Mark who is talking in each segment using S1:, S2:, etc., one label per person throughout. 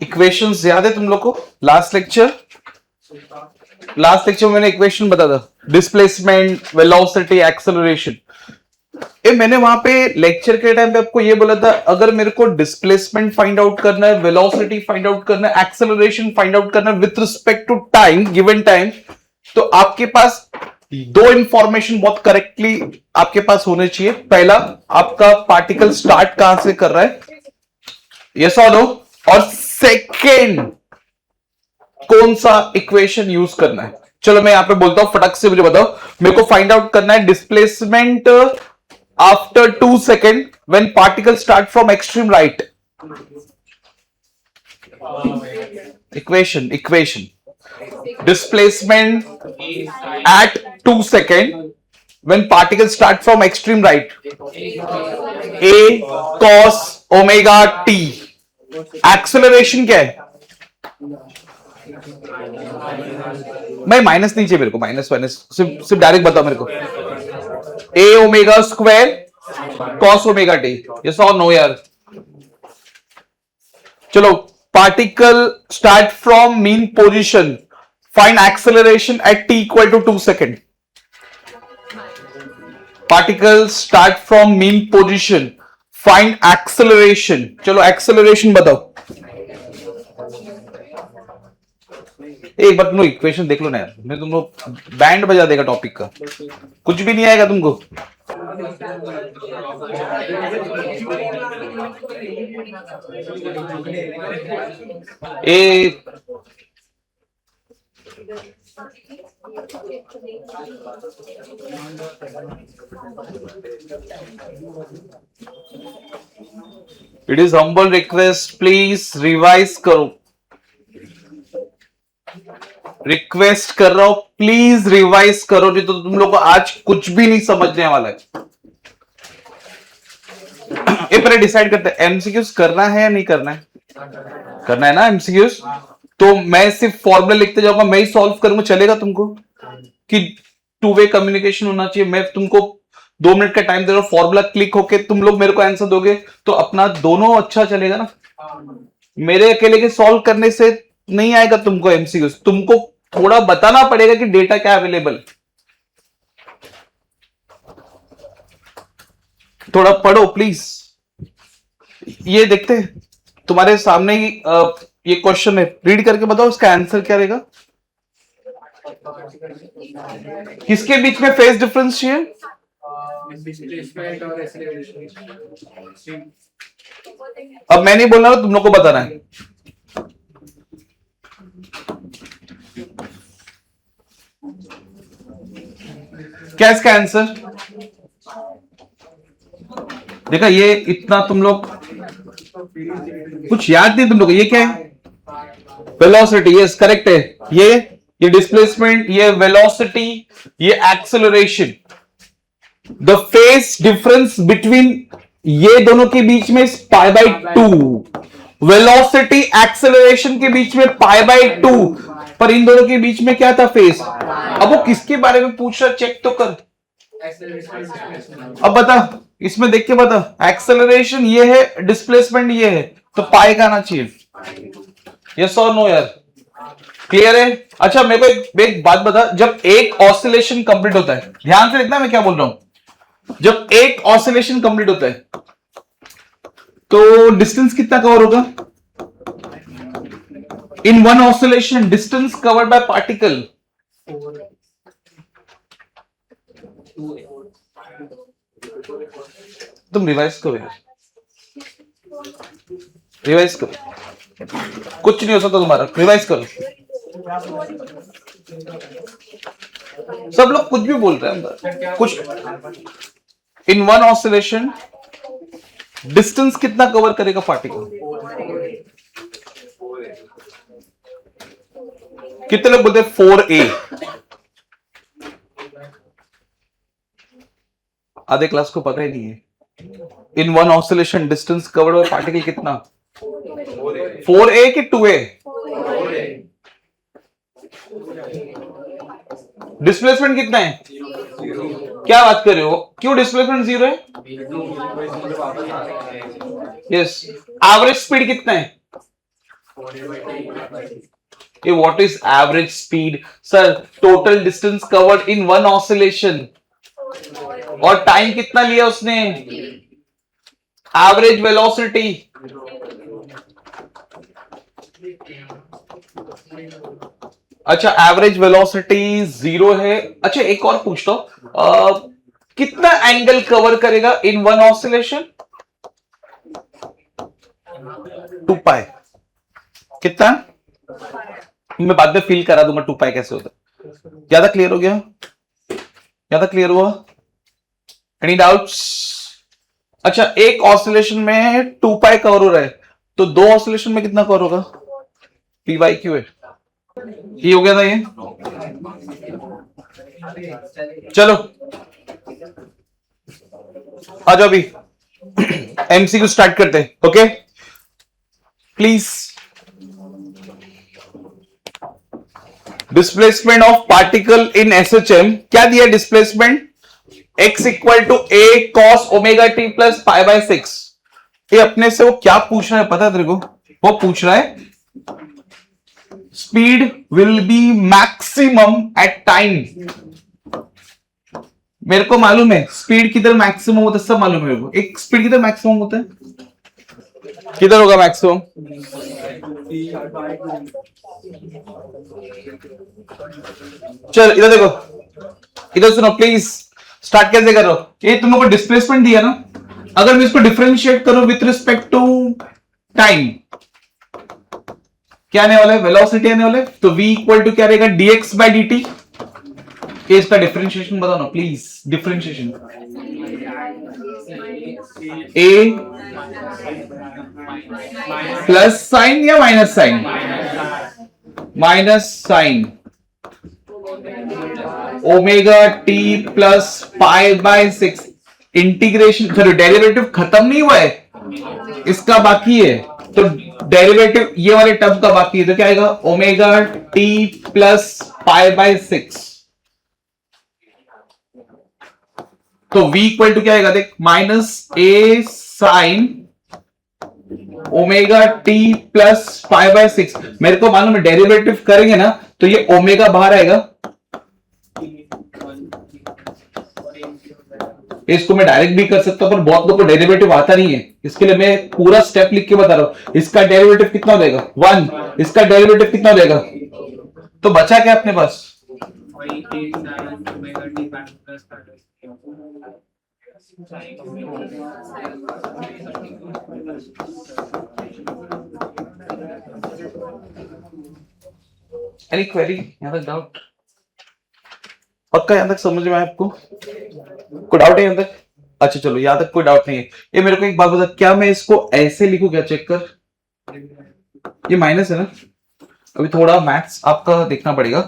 S1: Equations याद है तुम लोग को? लास्ट लेक्चर में मैंने इक्वेशन बता था, डिस्प्लेसमेंट, वेलोसिटी, एक्सेलरेशन। मैंने वहां पे लेक्चर के टाइम पे आपको ये बोला था, अगर मेरे को डिस्प्लेसमेंट फाइंड आउट करना है, वेलोसिटी फाइंड आउट करना है, एक्सेलरेशन फाइंड आउट करना है with respect to time, given time, तो आपके पास दो इंफॉर्मेशन बहुत करेक्टली आपके पास होने चाहिए। पहला, आपका पार्टिकल स्टार्ट कहां से कर रहा है, यस और नो, और सेकेंड, कौन सा इक्वेशन यूज करना है। चलो मैं यहां पे बोलता हूं, फटक से मुझे बताओ, मेरे को फाइंड आउट करना है displacement after 2 second when particle start from extreme right. Equation displacement at 2 second when particles start from extreme right, a cos omega t। acceleration क्या है? मैं माइनस नहीं चाहिए मेरे को, माइनस सिर्फ डायरेक्ट बताओ मेरे को। a omega square cos omega t, yes और नो यार? चलो, particle start from mean position, find acceleration at t equal to 2 second। particles start from mean position, find acceleration। चलो acceleration बताओ। एक बार तुम इक्वेशन देख लो ना यार, मैं तुमको बैंड बजा देगा टॉपिक का, कुछ भी नहीं आएगा तुमको। ए it is humble request, please revise करो। रिक्वेस्ट कर रहा हूं, प्लीज रिवाइज करो, नहीं तो तुम लोग को आज कुछ भी नहीं समझने वाला है। ये पहले डिसाइड करते हैं, एमसीक्यूज करना है या नहीं करना है? करना है ना एमसीक्यूज? तो मैं सिर्फ फॉर्मूला लिखते जाऊंगा, मैं ही सॉल्व करूंगा, चलेगा तुमको? कि टू वे कम्युनिकेशन होना चाहिए, मैं तुमको 2 मिनट का टाइम दे रहा हूं, फॉर्मूला क्लिक होके तुम लोग मेरे को आंसर दोगे तो अपना दोनों अच्छा चलेगा ना। मेरे अकेले के सॉल्व करने से नहीं आएगा तुमको एमसीक्यूज, तुमको थोड़ा बताना पड़ेगा कि डेटा क्या अवेलेबल। थोड़ा पढ़ो प्लीज। ये देखते हैं तुम्हारे सामने ही ये क्वेश्चन है, रीड करके बताओ इसका आंसर क्या रहेगा। किसके बीच में फेज डिफरेंस चाहिए? अब मैं नहीं बोल रहा, तुम लोग को बताना है। क्या इसका आंसर? देखा, ये इतना तुम लोग कुछ याद नहीं तुम लोग। ये क्या है? वेलोसिटी, यस करेक्ट है। ये डिस्प्लेसमेंट, ये वेलोसिटी, ये acceleration. The phase difference between ये दोनों के बीच में π/2, वेलोसिटी एक्सेलरेशन के बीच में π/2, पर इन दोनों के बीच में क्या था? फेज। अब वो किसके बारे में पूछ रहा, चेक तो कर। अब बता, इसमें देख के बता, एक्सेलरेशन ये है, डिस्प्लेसमेंट ये है, तो पाई का आना चाहिए, यस और नो यार? क्लियर है? अच्छा मेरे को एक बात बता, जब एक ऑसिलेशन कंप्लीट होता है, ध्यान से देखना मैं क्या बोल रहा हूं, जब एक ऑसिलेशन कंप्लीट होता है तो डिस्टेंस कितना कवर होगा? In one oscillation distance covered by particle, तुम रिवाइज करो यार, रिवाइज करो, कुछ नहीं हो सकता तुम्हारा, रिवाइज करो। सब लोग कुछ भी बोल रहे हैं कुछ। इन वन ऑसिलेशन डिस्टेंस कितना कवर करेगा पार्टिकल? कितने लोग बोलते हैं 4a? आधे क्लास को पता ही नहीं है। In one oscillation distance covered by particle कितना? 4a कि 2a? डिस्प्लेसमेंट कितना है? क्या बात कर रहे हो, क्यों डिस्प्लेसमेंट 0 है? यस। एवरेज स्पीड कितना है? ये what is average speed? Sir total distance covered in one oscillation, और टाइम कितना लिया उसने? Average velocity. अच्छा एवरेज वेलोसिटी 0 है। अच्छा एक और पूछता हूं, कितना एंगल कवर करेगा इन वन ऑसिलेशन? 2 पाई। कितना? मैं बाद में फील करा दूंगा 2 पाई कैसे होता है। ज्यादा क्लियर हो गया? ज्यादा क्लियर हुआ? Any doubts? अच्छा एक ऑसिलेशन में 2 पाई कवर हो रहा है, तो 2 ऑसिलेशन में कितना कवर होगा? पी वाई क्यू है। ये हो गया था ये। चलो आ जाओ अभी एमसीक्यू स्टार्ट करते हैं। Okay please. Displacement of particle in SHM क्या दिया? Displacement x equal to a cos omega t plus pi by 6। ये अपने से वो क्या पूछ रहा है पता है तेरे को? वो पूछ रहा है speed will be maximum at time. मेरे को मालूम है स्पीड किधर मैक्सिमम होता है, सब मालूम है मेरे को। एक स्पीड किधर मैक्सिमम होता है? किधर होगा मैक्सिमम? चल इधर देखो, इधर सुनो प्लीज। स्टार्ट कैसे कर रहे हो? ये तुम लोग को डिस्प्लेसमेंट दिया ना, अगर मैं इसको डिफरेंशिएट करूं विथ रिस्पेक्ट टू टाइम, क्या आने वाला है? वेलोसिटी आने वाला है। तो v इक्वल टू क्या रहेगा? dx by dt। इसका डिफरेंशिएशन बताओ ना please. Differentiation a plus sine या minus sine? Minus sine omega T plus pi by 6। Integration sorry derivative खत्म नहीं हुआ है, इसका बाकी है। तो डेरिवेटिव ये वाले टर्म का बाकी है, तो क्या आएगा? Omega T plus pi by 6। तो v इक्वल टू क्या आएगा देख? Minus A sine omega T plus pi by 6। मेरे को मालूम है डेरिवेटिव करेंगे ना तो ये ओमेगा बाहर आएगा। इसको मैं डायरेक्ट भी कर सकता हूं, पर बहुत लोगों को डेरिवेटिव आता नहीं है, इसके लिए मैं पूरा स्टेप लिख के बता रहा हूं। इसका डेरिवेटिव कितना देगा? 1। इसका डेरिवेटिव कितना देगा? तो बचा क्या अपने पास? Any query? यहां तक डाउट? पक्का यहां तक समझ में आया आपको? कोई डाउट है यहां तक? अच्छा चलो यहां तक कोई डाउट नहीं है। ये मेरे को एक बात बता, क्या मैं इसको ऐसे लिखूं क्या? चेक कर, ये माइनस है ना, अभी थोड़ा मैथ्स आपका देखना पड़ेगा।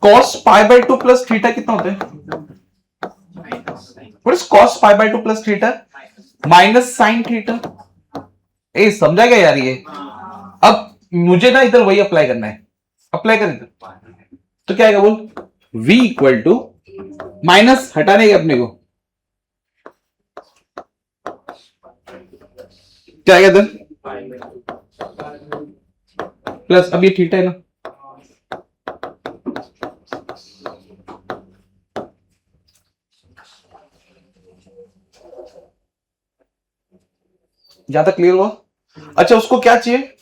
S1: cos pi by 2 plus theta कितना होता है? What is cos pi by 2 plus theta? Minus sine theta. ए समझा गया यार ये? अब मुझे ना इधर वही अप्लाई करना है, अप्लाई कर इधर। तो क्या आएगा बोल? v इक्वल टू माइनस हटाने के अपने को क्या आएगा इधर? प्लस, अब ये थीटा है ना, यहां तक क्लियर हुआ? अच्छा उसको क्या चाहिए?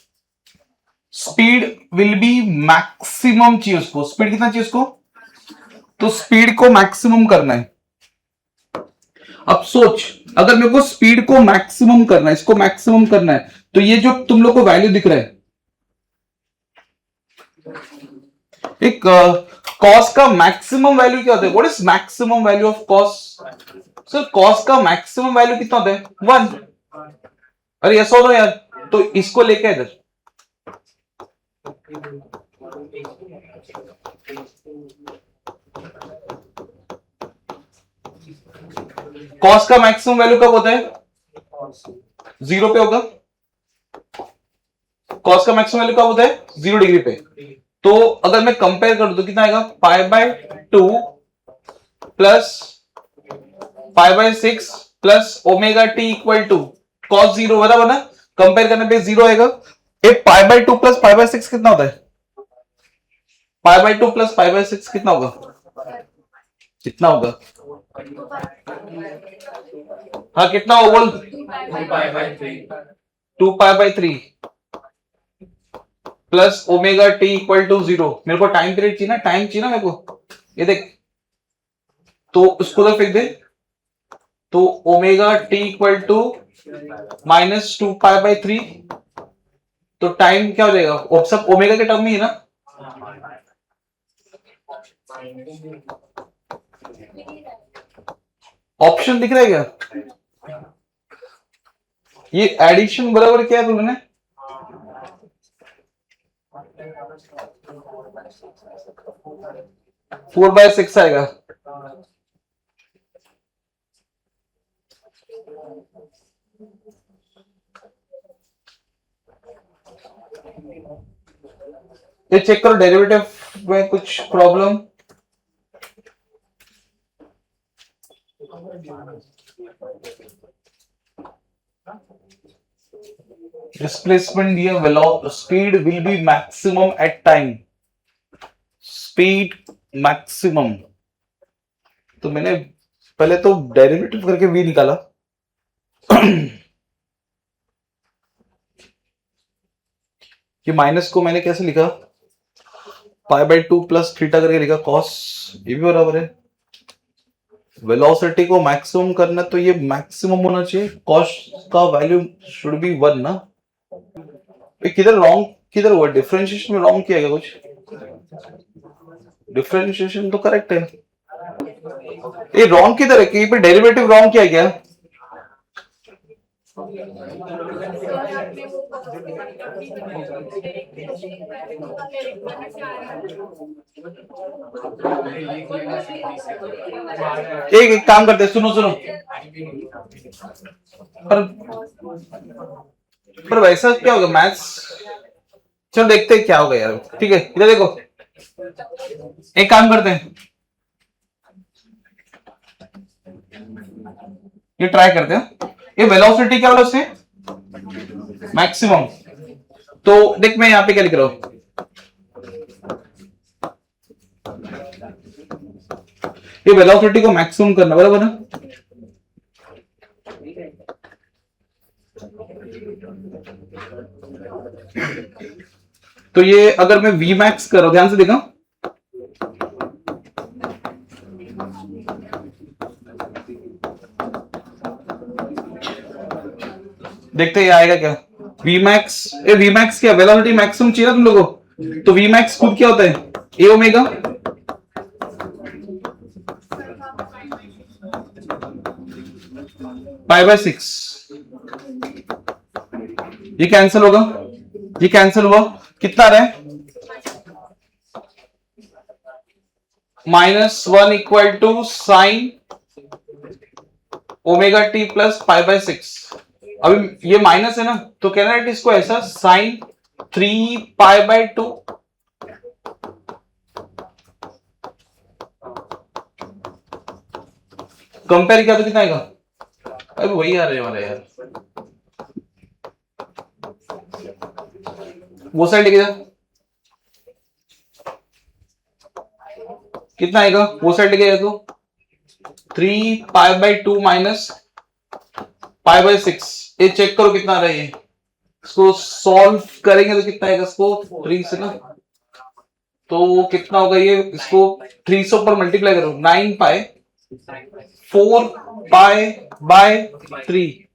S1: स्पीड विल बी मैक्सिमम चाहिए उसको। स्पीड कितना चाहिए उसको? तो स्पीड को मैक्सिमम करना है। अब सोच, अगर मेरे को स्पीड को मैक्सिमम करना है, इसको मैक्सिमम करना है, तो ये जो तुम लोग को वैल्यू दिख रहा है, एक कॉस का मैक्सिमम वैल्यू क्या होता है? What is maximum value of cos? Sir cos का मैक्सिमम वैल्यू कितना होता है? 1। अरे यस और नो यार? तो इसको लेके इधर कॉस का मैक्सिमम वैल्यू कब होता है? 0 पे होगा। कॉस का मैक्सिमम वैल्यू कब होता है? 0 डिग्री पे। तो अगर मैं कंपेयर करूं तो कितना आएगा? Pi by 2 plus pi by 6 plus omega T equal to cos 0 बराबर ना, कंपेयर करने पे 0 आएगा। ये पाई बाय 2 प्लस पाई बाय 6 कितना होता है? पाई बाय 2 प्लस पाई बाय 6 कितना होगा? कितना होगा? हाँ कितना होगा बोल? 2 pi by 3 plus omega T equal to 0। मेरे को टाइम पीरियड चाहिए ना, टाइम चाहिए ना मेरे को। ये देख, तो उसको तो फेंक दे। तो omega T equal to minus 2 pi by 3, तो टाइम क्या हो जाएगा? वो सब ओमेगा के टर्म में ही है ना। ऑप्शन दिख रहा है क्या? ये एडिशन बराबर क्या है तुमने? 4/6 आएगा। ये चेक करो डेरिवेटिव में कुछ प्रॉब्लम। डिस्प्लेसमेंट दिया, velocity, speed will be maximum at time, speed maximum. तो मैंने पहले तो डेरिवेटिव करके वी निकाला। ये माइनस को मैंने कैसे लिखा? पाई बाय 2 प्लस थीटा करके लिखा कॉस, ये भी बराबर है। वेलोसिटी को मैक्सिमम करना तो ये मैक्सिमम होना चाहिए, कॉस का वैल्यू शुड बी 1 ना। किधर रॉन्ग, किधर हुआ? डिफरेंशिएशन में रॉन्ग किया गया कुछ? डिफरेंशिएशन तो करेक्ट है, ये रॉन्ग किधर है? कहीं पे डेरिवेटिव रॉन्ग किया गया। एक काम करते, सुनो सुनो, पर वैसा क्या होगा मैथ्स? चलो देखते हैं क्या होगा यार। ठीक है, इधर देखो, एक काम करते हैं, ये ट्राई करते हैं। ये वेलोसिटी क्या बोला उसने? मैक्सिमम। तो देख मैं यहां पे क्या लिख रहा हूं, ये वेलोसिटी को मैक्सिमम करना, बराबर ना। तो ये अगर मैं वी मैक्स कर रहा हूं, ध्यान से देखा, देखते ये आएगा क्या? वी मैक्स, ये वी मैक्स क्या? वेलोसिटी मैक्सिमम चाहिए ना तुम लोगों को, तो वी मैक्स खुद क्या होता है? ए ओमेगा पाई बाय 6। ये कैंसिल होगा, ये कैंसिल हुआ, कितना रहा है? -1 equal to sine omega T plus pi by 6। अभी ये माइनस है ना, तो कहना है इसको ऐसा, साइन 3 पाई बाय 2 कंपेयर किया तो कितना आएगा? अभी वही आ रहे वाला यार, वो साइड लेके जा, कितना आएगा? वो साइड लेके जा तो 3 पाई बाय 2 माइनस पाई बाय 6। ये चेक करो कितना आ रहा है। इसको सॉल्व करेंगे तो कितना आएगा? इसको 3 से ना, तो कितना होगा ये? इसको 3 से ऊपर मल्टीप्लाई करो, 9 पाई 4 पाई बाय 3।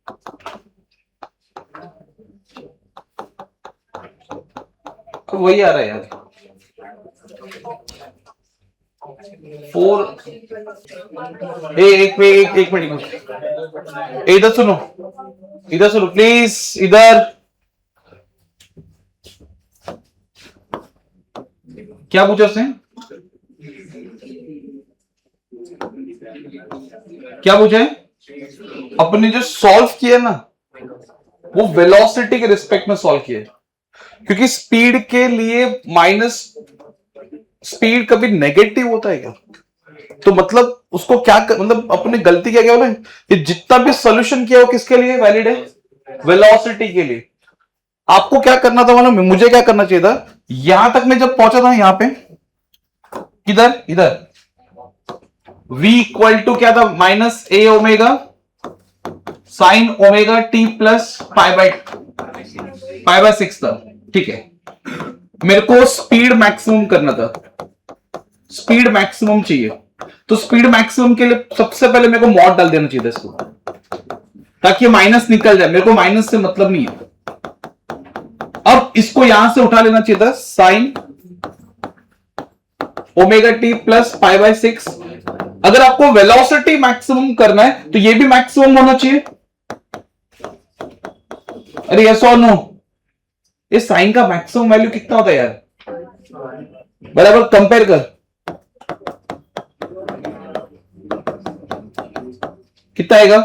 S1: वही आ रहा है यार, 4। एक मिनट, इधर सुनो, इधर सुनो प्लीज, इधर क्या पूछा उसने? क्या पूछा है? अपने जो सॉल्व किया ना, वो वेलोसिटी के रिस्पेक्ट में सॉल्व किया, क्योंकि स्पीड के लिए माइनस, स्पीड कभी नेगेटिव होता है क्या? तो मतलब उसको क्या मतलब अपने गलती क्या बोला, ये जितना भी सोल्यूशन किया वो किसके लिए वैलिड है? वेलोसिटी के लिए आपको क्या करना था मालूम है? मुझे क्या करना चाहिए था, यहां तक मैं जब पहुंचा था, यहां पे किधर इधर v इक्वल टू क्या था, minus A omega sine omega T plus pi by 6 था। ठीक है, मेरे को स्पीड मैक्सिमम करना था, स्पीड मैक्सिमम चाहिए। तो स्पीड मैक्सिमम के लिए सबसे पहले मेरे को मॉड डाल देना चाहिए इसको, ताकि माइनस निकल जाए। मेरे को माइनस से मतलब नहीं है। अब इसको यहां से उठा लेना चाहिए था, sign omega T plus pi by 6। अगर आपको वेलोसिटी मैक्सिमम करना है तो ये भी मैक्सिमम होना चाहिए। अरे यस और नो, इस साइन का मैक्सिमम वैल्यू कितना होता है यार, बराबर कंपेयर कर, कितना आएगा,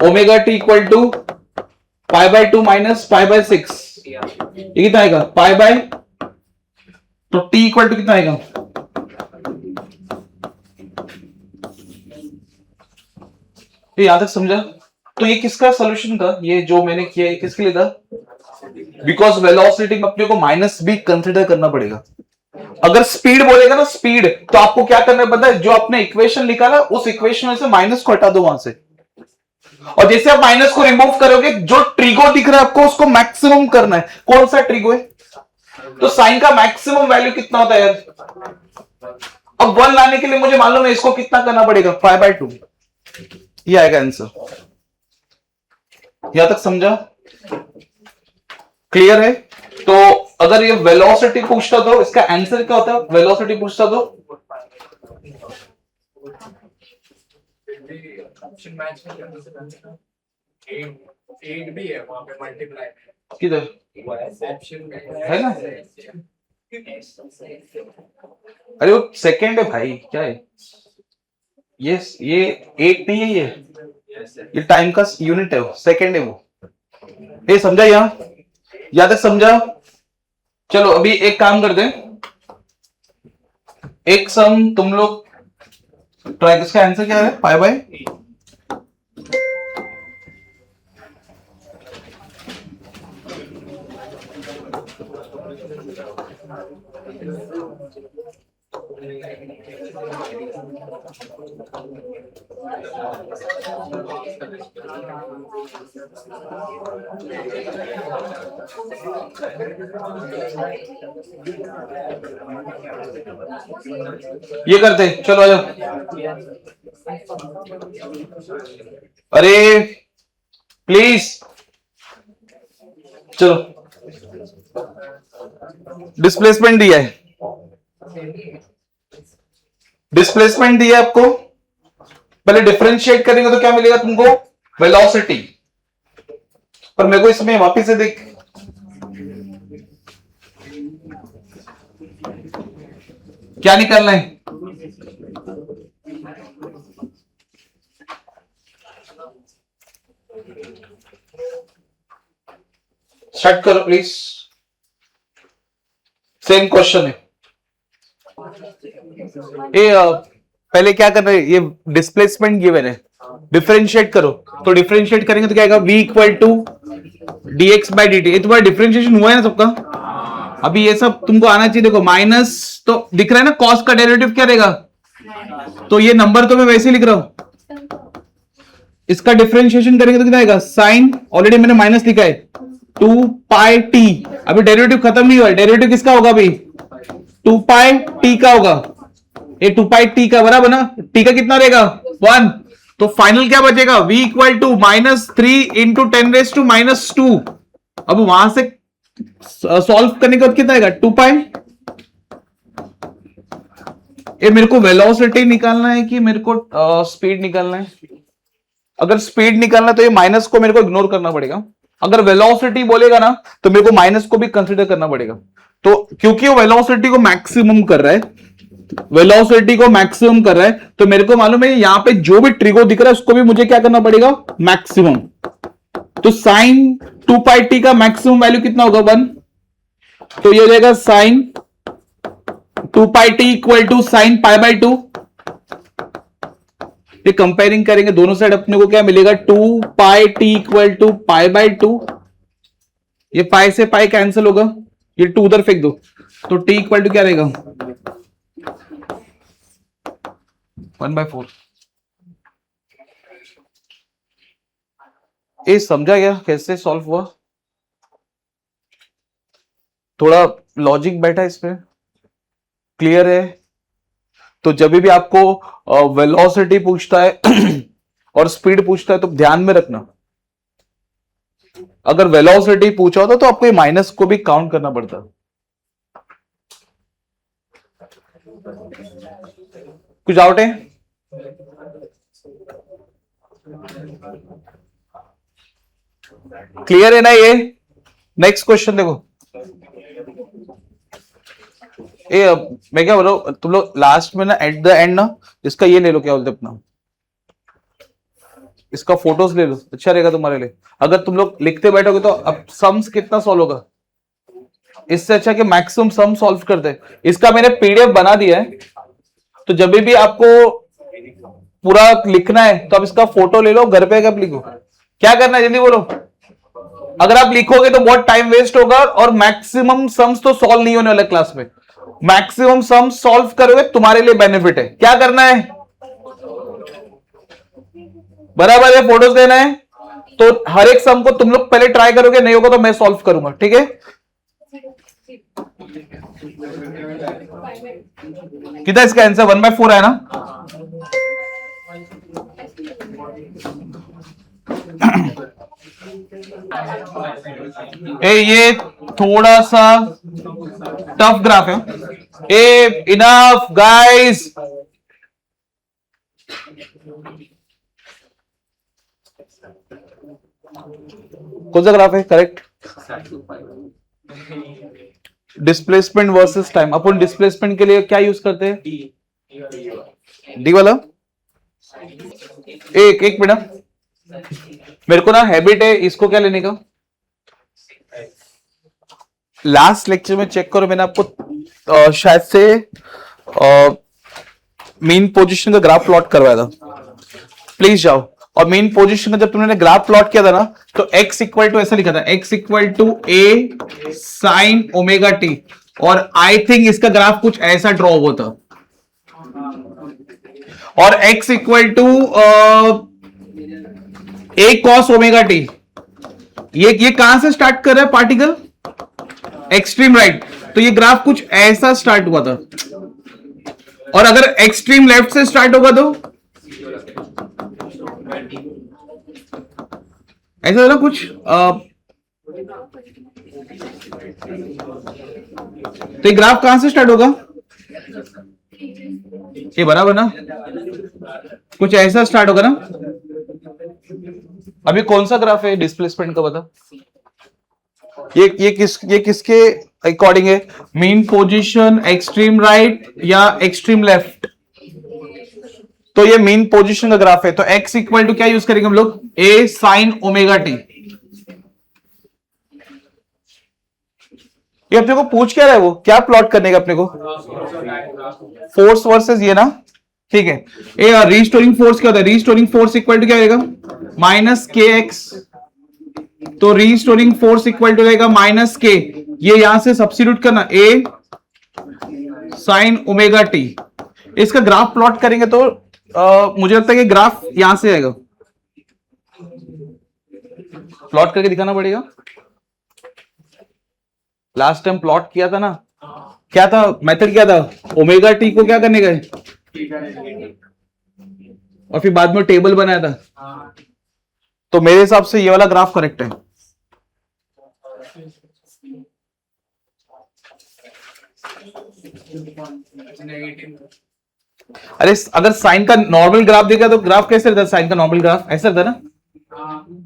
S1: omega T equal to pi by 2 minus pi by 6, ये कितना आएगा, पाई बाय, तो टी इक्वल टू कितना आएगा, ये यहां तक समझा। तो ये किसका सॉल्यूशन था, ये जो मैंने किया, ये किसके लिए था, बिकॉज वेलोसिटी में अपने को माइनस भी कंसिडर करना पड़ेगा। अगर स्पीड बोलेगा ना, स्पीड, तो आपको क्या करना है पता है, जो आपने इक्वेशन निकाला उस इक्वेशन में से माइनस को हटा दो वहां से, और जैसे आप माइनस को रिमूव करोगे, जो ट्रिगो दिख रहा है आपको उसको मैक्सिमम करना है। कौन सा ट्रिगो है, तो साइन का मैक्सिमम वैल्यू कितना होता है यार। अब 1 लाने के लिए मुझे मालूम है इसको कितना करना पड़ेगा, पाई बाय 2, ये आएगा आंसर। यहां तक समझा, क्लियर है। तो अगर ये वेलोसिटी पूछता तो इसका आंसर क्या होता है, वेलोसिटी पूछता तो
S2: ऑप्शन मैच नहीं करने से पहले 8 भी है वहां पे मल्टीप्लाई
S1: किधर
S2: ऑप्शन
S1: है ना। अरे वो सेकंड है भाई, क्या है ये 8 नहीं है, ये टाइम का यूनिट है, वो सेकंड है वो। ये समझा, यहां तक समझा। चलो अभी एक काम करते हैं, एक सम तुम लोग ट्राई, इसका आंसर क्या है, पाई बाय, ये करते हैं, चलो आ जाओ। अरे प्लीज चलो, डिस्प्लेसमेंट दिया है, डिस्प्लेसमेंट दिया है आपको। पहले डिफरेंशिएट करेंगे तो क्या मिलेगा तुमको, वेलोसिटी। पर मेरे को इसमें वापिस से देख, क्या निकालना है, स्टार्ट करो प्लीज। सेम क्वेश्चन है। पहले क्या करना है, ये डिस्प्लेसमेंट गिवन है, डिफरेंशिएट करो। तो डिफरेंशिएट करेंगे तो क्या आएगा, v equal to dx by dt। ये तुम्हारा डिफरेंशिएशन हुआ है ना सबका, अभी ये सब तुमको आना चाहिए। देखो माइनस तो दिख रहा है ना, कॉस का डेरिवेटिव क्या रहेगा, तो ये नंबर तो मैं वैसे लिख रहा हूं, इसका डिफरेंशिएशन करेंगे तो कितना आएगा, साइन, ऑलरेडी मैंने माइनस लिखा है, 2 पाई टी। अभी डेरिवेटिव खत्म नहीं हुआ है, डेरिवेटिव किसका होगा अभी, 2 पाई टी का होगा, ये 2 पाई टी का बराबर ना, टी का कितना रहेगा 1। तो फाइनल क्या बचेगा, v इक्वल टू -3 इंटू 10⁻⁻²। अब वहां से सॉल्व करने के बाद कितना आएगा, 2 पाई। ये मेरे को वेलोसिटी निकालना है कि मेरे को स्पीड निकालना है। अगर स्पीड निकालना है तो ये माइनस को मेरे को इग्नोर करना पड़ेगा। अगर वेलोसिटी बोलेगा ना तो मेरे को माइनस को भी कंसीडर करना पड़ेगा। तो क्योंकि वो वेलोसिटी को मैक्सिमम कर रहा है, वेलोसिटी को मैक्सिमम कर रहा है, तो मेरे को मालूम है यहां पे जो भी ट्रिगो दिख रहा है उसको भी मुझे क्या करना पड़ेगा, मैक्सिमम। तो साइन 2 पाई टी का मैक्सिमम वैल्यू कितना होगा 1। तो ये हो जाएगा sine 2 pi T equal to sine pi by 2। ये कंपेयरिंग करेंगे दोनों साइड अपने को क्या मिलेगा 2 pi T equal to pi by 2। ये पाई से पाई कैंसिल होगा, ये 2 उधर फेंक दो, तो टी इक्वल टू क्या रहेगा 1/4। ये समझा गया कैसे सॉल्व हुआ? थोड़ा लॉजिक बैठा इसमें, क्लियर है? तो जब भी आपको वेलोसिटी पूछता है और स्पीड पूछता है तो ध्यान में रखना, अगर वेलोसिटी पूछा होता तो आपको ये माइनस को भी काउंट करना पड़ता। कुछ डाउट है? क्लियर है ना ये? नेक्स्ट क्वेश्चन देखो। ये मैं क्या बोल रहा हूं, तुम लोग लास्ट में ना एट द एंड ना इसका ये ले लो, क्या बोलते अपना, इसका फोटोज ले लो, अच्छा रहेगा तुम्हारे लिए। अगर तुम लोग लिखते बैठोगे तो अब सम्स कितना सॉल्व होगा, इससे अच्छा कि मैक्सिमम सम सॉल्व करते हैं। इसका मैंने पीडीएफ बना दिया है, तो जब भी आपको पूरा लिखना है तो आप इसका फोटो ले लो, घर पे कब लिखो, क्या करना है जल्दी बोलो। अगर आप लिखोगे तो बहुत टाइम वेस्ट होगा और मैक्सिमम सम्स तो सॉल्व नहीं होने वाला क्लास में। मैक्सिमम सम सॉल्व करोगे तुम्हारे लिए बेनिफिट है। क्या करना है, बराबर है, फोटोज देना है। तो हर एक सम को तुम लोग पहले ट्राई करोगे, नहीं होगा तो मैं सॉल्व करूंगा, ठीक है? कितना इसका आंसर 1/4 है ना? ये थोड़ा सा टफ ग्राफ है। इनफ गाइस, कौन सा ग्राफ है करेक्ट? Displacement versus time. अपन डिस्प्लेसमेंट के लिए क्या यूज करते हैं? डी वाला। एक मिनट, मेरे को ना हैबिट है इसको क्या लेने का। लास्ट लेक्चर में चेक करो, मैंने आपको शायद से मेन पोजीशन का ग्राफ प्लॉट करवाया था, प्लीज जाओ। और मेन पोजीशन का जब तुमने ग्राफ प्लॉट किया था ना, तो x इक्वल टू ऐसा लिखा था, x equal to a sine omega T, और आई थिंक इसका ग्राफ कुछ ऐसा ड्रॉ हुआ था। और x equal to a cos omega T, ये कहां से स्टार्ट कर रहा है पार्टिकल? एक्सट्रीम राइट, तो ये ग्राफ कुछ ऐसा स्टार्ट हुआ था। और अगर एक्सट्रीम लेफ्ट से स्टार्ट होगा तो ऐसा है ना कुछ तो ये ग्राफ कहां से स्टार्ट होगा? ये बराबर ना, कुछ ऐसा स्टार्ट होगा ना। अभी कौन सा ग्राफ है डिस्प्लेसमेंट का बता? ये किसके अकॉर्डिंग है? मीन पोजीशन, एक्सट्रीम राइट या एक्सट्रीम लेफ्ट? तो ये मीन पोजीशन का ग्राफ है, तो x इक्वल टू क्या यूज करेंगे हम लोग? a sine omega T. ये अपने को पूछ क्या रहा है, वो क्या प्लॉट करने का अपने को? फोर्स वर्सेस ये ना, ठीक है। ये रीस्टोरिंग फोर्स क्या होता है? रीस्टोरिंग फोर्स इक्वल टू क्या रहेगा? Minus K x. तो रीस्टोरिंग फोर्स इक्वल टू रहेगा माइनस के, ये यहां से सब्स्टिट्यूट करना, a साइन ओमेगा टी। इसका ग्राफ प्लॉट करेंगे तो मुझे लगता है कि ग्राफ यहां से आएगा, प्लॉट करके दिखाना पड़ेगा। लास्ट टाइम प्लॉट किया था ना, क्या था मेथड, क्या था? ओमेगा टी को क्या करने गए और फिर बाद में टेबल बनाया था। तो मेरे हिसाब से ये वाला ग्राफ करेक्ट है। अरे अगर साइन का नॉर्मल ग्राफ देखा तो ग्राफ कैसे रहता है? साइन का नॉर्मल ग्राफ ऐसा रहता है ना,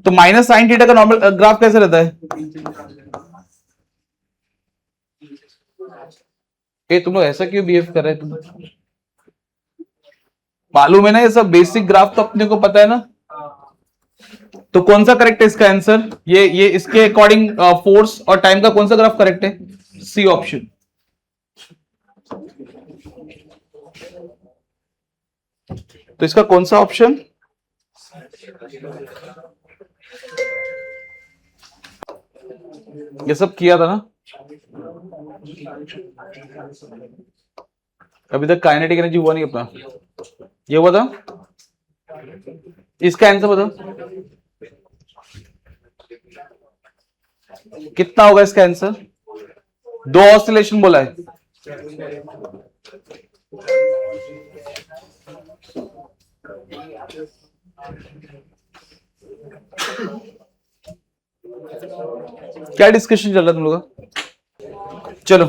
S1: तो माइनस साइन थीटा का नॉर्मल ग्राफ कैसे रहता है? ये तुम लोग ऐसा क्यों बिहेव कर रहे हैं? तुम मालूम है ना, ये सब बेसिक ग्राफ तो अपने को पता है ना। तो कौन सा करेक्ट है इसका आंसर? ये इसके अकॉर्डिंग फोर्स और टाइम का कौन सा ग्राफ करेक्ट है? C option. तो इसका कौन सा ऑप्शन? ये सब किया था ना अभी तक? काइनेटिक एनर्जी हुआ नहीं अपना, ये हुआ था। इसका आंसर बताओ कितना होगा इसका आंसर? 2 ऑसिलेशन बोला है। क्या डिस्कशन चल रहा है तुम लोग का? चलो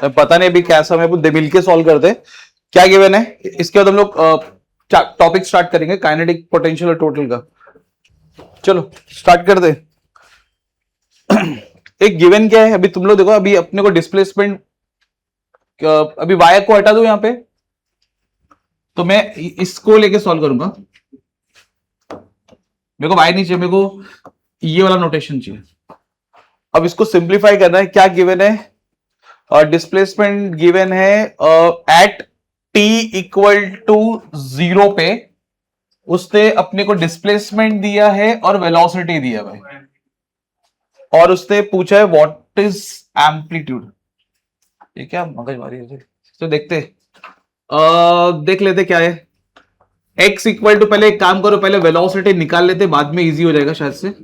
S1: पता नहीं अभी कैसा, मैं मिल के सॉल्व करते हैं। क्या गिवन है इसके बाद हम लोग टॉपिक स्टार्ट करेंगे काइनेटिक, पोटेंशियल और टोटल का। चलो स्टार्ट कर दे। एक गिवन क्या है अभी तुम लोग देखो, अभी अपने को डिस्प्लेसमेंट, अभी वायर को हटा दो यहां पे, तो मैं इसको लेके सॉल्व करूंगा। मेरे को वायर नहीं चाहिए, मेरे को ये वाला नोटेशन चाहिए। अब इसको सिंप्लीफाई करना है। क्या गिवन है? और डिस्प्लेसमेंट गिवन है एट टी इक्वल टू 0 पे उसने अपने को डिस्प्लेसमेंट दिया है और वेलोसिटी दिया है, और उसने पूछा है व्हाट इज एम्पलीट्यूड। ये क्या मगजमारी है? तो देखते देख लेते क्या है। x इक्वल टू, पहले एक काम करो, पहले वेलोसिटी निकाल लेते, बाद में इजी हो जाएगा शायद से।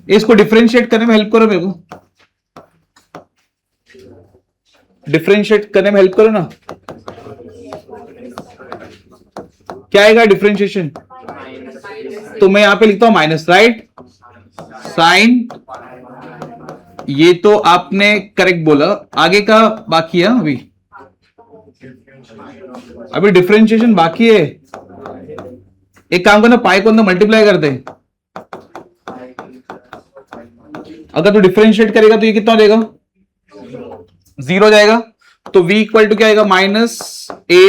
S1: इसको डिफरेंशिएट करने में हेल्प करो मेरे को, डिफरेंशिएट करने में हेल्प करो ना। क्या आएगा डिफरेंशिएशन? तो मैं यहां पे लिखता हूं माइनस, राइट, साइन। ये तो आपने करेक्ट बोला, आगे का बाकी है। अभी डिफरेंशिएशन बाकी है। एक काम करना, पाई को अंदर मल्टीप्लाई कर दे। अगर तू डिफरेंशिएट करेगा तो ये कितना हो जाएगा? 0 जाएगा। तो v इक्वल टू क्या आएगा? Minus a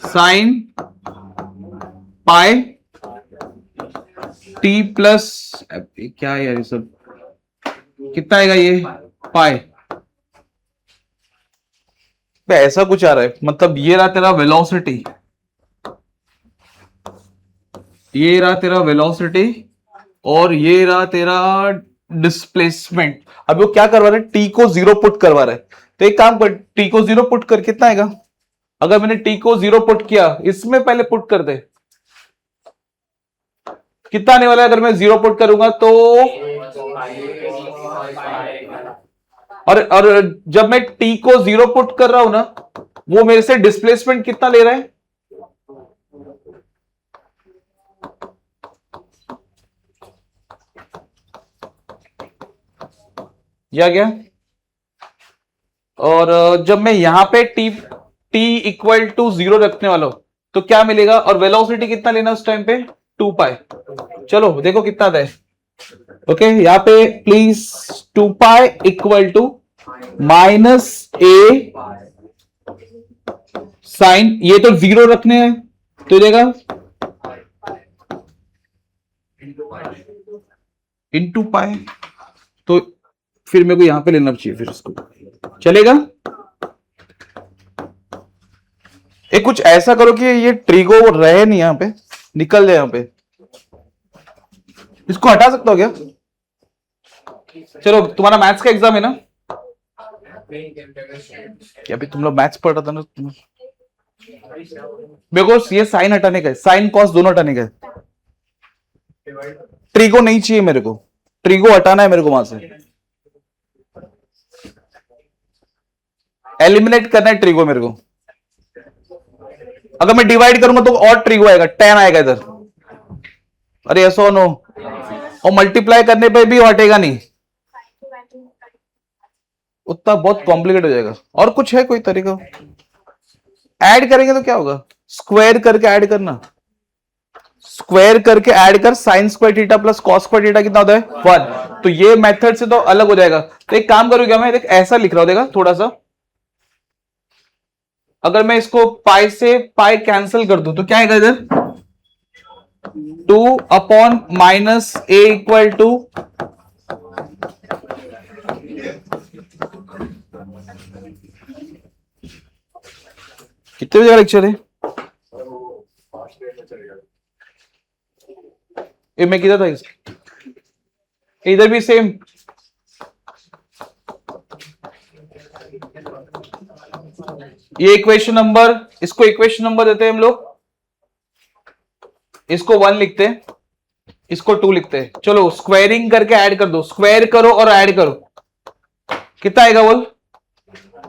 S1: sine pi t plus, क्या है यार ये सब, कितना आएगा ये? पाई। ऐसा कुछ आ रहा है, मतलब ये रहा तेरा वेलोसिटी, ये रहा तेरा वेलोसिटी, और ये रहा तेरा डिस्प्लेसमेंट। अब वो क्या करवा रहा है? टी को 0 पुट करवा रहा है। तो एक काम कर, टी को 0 पुट कर कितना आएगा? अगर मैंने टी को 0 पुट किया, इसमें पहले पुट कर दे, कितना आने वाला है? अगर मैं 0 पुट करूंगा तो, और जब मैं टी को 0 पुट कर रहा हूं ना, वो मेरे से डिस्प्लेसमेंट कितना ले रहा है? या क्या? और जब मैं यहां पे टी इक्वल टू 0 रखने वाला हूं, तो क्या मिलेगा? और वेलोसिटी कितना लेना उस टाइम पे? 2 पाई। चलो देखो कितना आता है। ओके, यहां पे please 2 pi equal to minus A sine, ये तो 0 रखने हैं तो देगा इनटू पाई। तो फिर मेरे को यहां पे लेना चाहिए, फिर इसको चलेगा। एक कुछ ऐसा करो कि ये ट्रिगो रहे नहीं, यहां पे निकल जाए। यहां पे इसको हटा सकता हो क्या? चलो, तुम्हारा मैथ्स का एग्जाम है ना? क्या अभी तुम लोग मैथ्स पढ़ रहा था ना? मेरे को ये साइन हटाने का है, साइन कॉस दोनों हटाने का है। ट्रिगो नहीं चाहिए मेरे को, ट्रिगो हटाना है मेरे को वहां से, एलिमिनेट करना है ट्रिगो मेरे को। अगर मैं डिवाइड करूंगा तो और ट्रिगो आएगा, 10 आएगा इधर। अरे ऐसा नो, और मल्टीप्लाई करने पे भी हटेगा नहीं, उतना बहुत कॉम्प्लिकेट हो जाएगा। और कुछ है कोई तरीका? ऐड करेंगे तो क्या होगा? स्क्वायर करके ऐड करना, स्क्वायर करके ऐड कर, sine square theta plus cos square theta कितना होता है? 1। तो ये मेथड से तो अलग हो जाएगा। तो एक काम करूंगा मैं, देख ऐसा लिख रहा हूं, देखा थोड़ा सा, अगर मैं इसको पाई से पाई कैंसिल कर दूं तो क्या आएगा इधर? 2 upon minus A equal to कितने बजे का लेक्चर है? ये मैं किधर था इधर भी सेम। ये इक्वेशन नंबर, इसको इक्वेशन नंबर देते हैं हम लोग, इसको 1 लिखते हैं, इसको 2 लिखते हैं। चलो स्क्वायरिंग करके ऐड कर दो, स्क्वायर करो और ऐड करो, कितना आएगा बोल?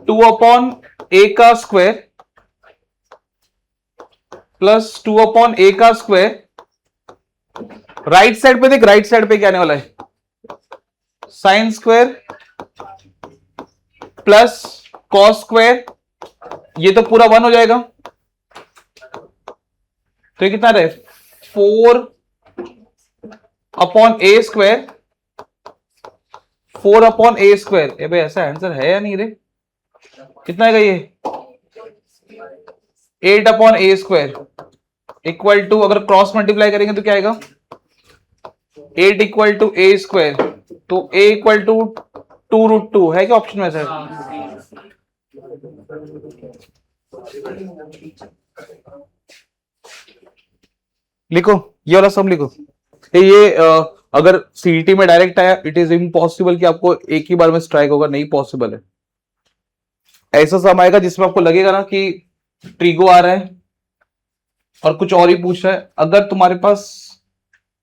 S1: 2/a का स्क्वायर प्लस 2/a का स्क्वायर। राइट साइड पे देख, राइट साइड पे क्या आने वाला है? Sine square plus cos square, ये तो पूरा 1 हो जाएगा। तो ये कितना रहे? 4/a square, 4/a square. ये भाई ऐसा आंसर है या नहीं रे? कितना आएगा ये? 8/a स्क्वायर इक्वल टू, अगर क्रॉस मल्टीप्लाई करेंगे तो क्या आएगा? 8 इक्वल टू a स्क्वायर, तो a इक्वल टू 2√2 है क्या ऑप्शन में सर? लिखो, ये वाला सम लिखो। ये अगर सीईटी में डायरेक्ट आया, इट इज इम्पॉसिबल कि आपको एक ही बार में स्ट्राइक होगा, नहीं पॉसिबल है। ऐसा सम आएगा जिसमें आपको लगेगा ना कि ट्रिगो आ रहा है और कुछ और ही पूछ रहा है। अगर तुम्हारे पास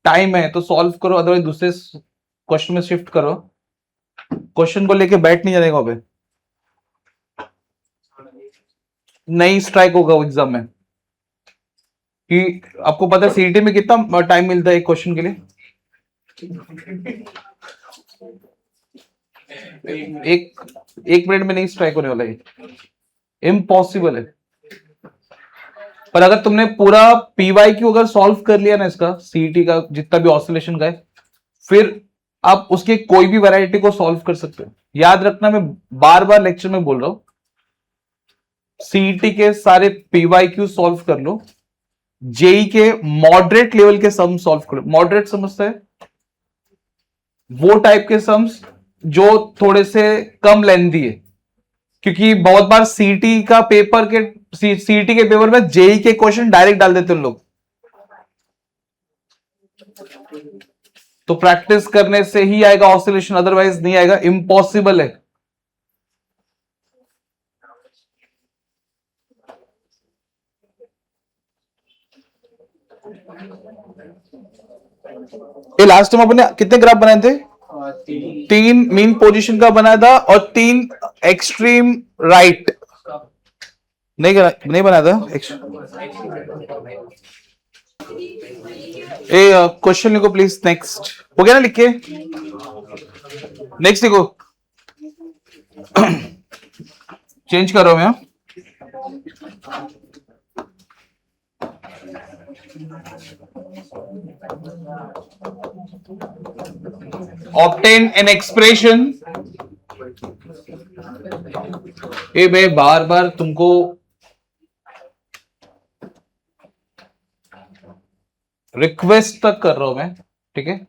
S1: टाइम है तो सॉल्व करो, अदरवाइज दूसरे क्वेश्चन में शिफ्ट करो। क्वेश्चन को लेके बैठ नहीं जाने पे, नहीं स्ट्राइक होगा एग्जाम में। कि आपको पता है सीईटी में कितना टाइम मिलता है एक क्वेश्चन के लिए? एक मिनट में नहीं स्ट्राइक होने वाला है, इम्पॉसिबल है। पर अगर तुमने पूरा पीवाईक्यू अगर सॉल्व कर लिया ना इसका, सीईटी का जितना भी ऑसिलेशन का है, फिर आप उसके कोई भी वैरायटी को सॉल्व कर सकते हो। याद रखना, मैं बार बार लेक्चर में बोल रहा हूं, सीईटी के सारे पीवाईक्यू सॉल्व कर लो, जेई के मॉडरेट लेवल के सम सॉल्व करो। मॉडरेट समझता है? वो टाइप के सम्स जो थोड़े से कम लेंथी है, क्योंकि बहुत बार सीईटी का पेपर के सीईटी के पेपर में जेई के क्वेश्चन डायरेक्ट डाल देते हैं लोग, तो प्रैक्टिस करने से ही आएगा ऑसिलेशन, अदरवाइज नहीं आएगा, इम्पॉसिबल है। ये लास्ट टाइम अपने कितने ग्राफ बनाए थे? 3 मीन पोजीशन का बनाया था और 3 एक्सट्रीम राइट नहीं बनाया था। क्वेश्चन लिखो प्लीज। नेक्स्ट हो गया ना लिख के? नेक्स्ट लिखो। चेंज करो मैं। Obtain an expression। ये मैं बार बार तुमको रिक्वेस्ट तक कर रहा हूं मैं, ठीक है?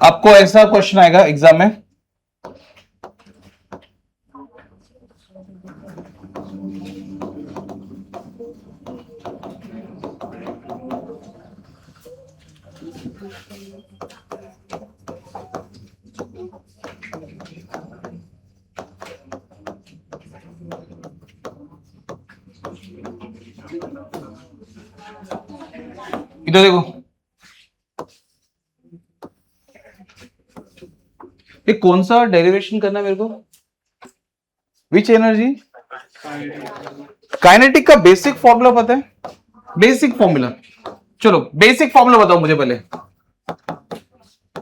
S1: आपको ऐसा क्वेश्चन आएगा एग्जाम में, इधर देखो, ये कौन सा डेरिवेशन करना है मेरे को? Which energy? काइनेटिक का बेसिक फॉर्मूला पता है? बेसिक फॉर्मूला, चलो बेसिक फॉर्मूला बताओ मुझे पहले।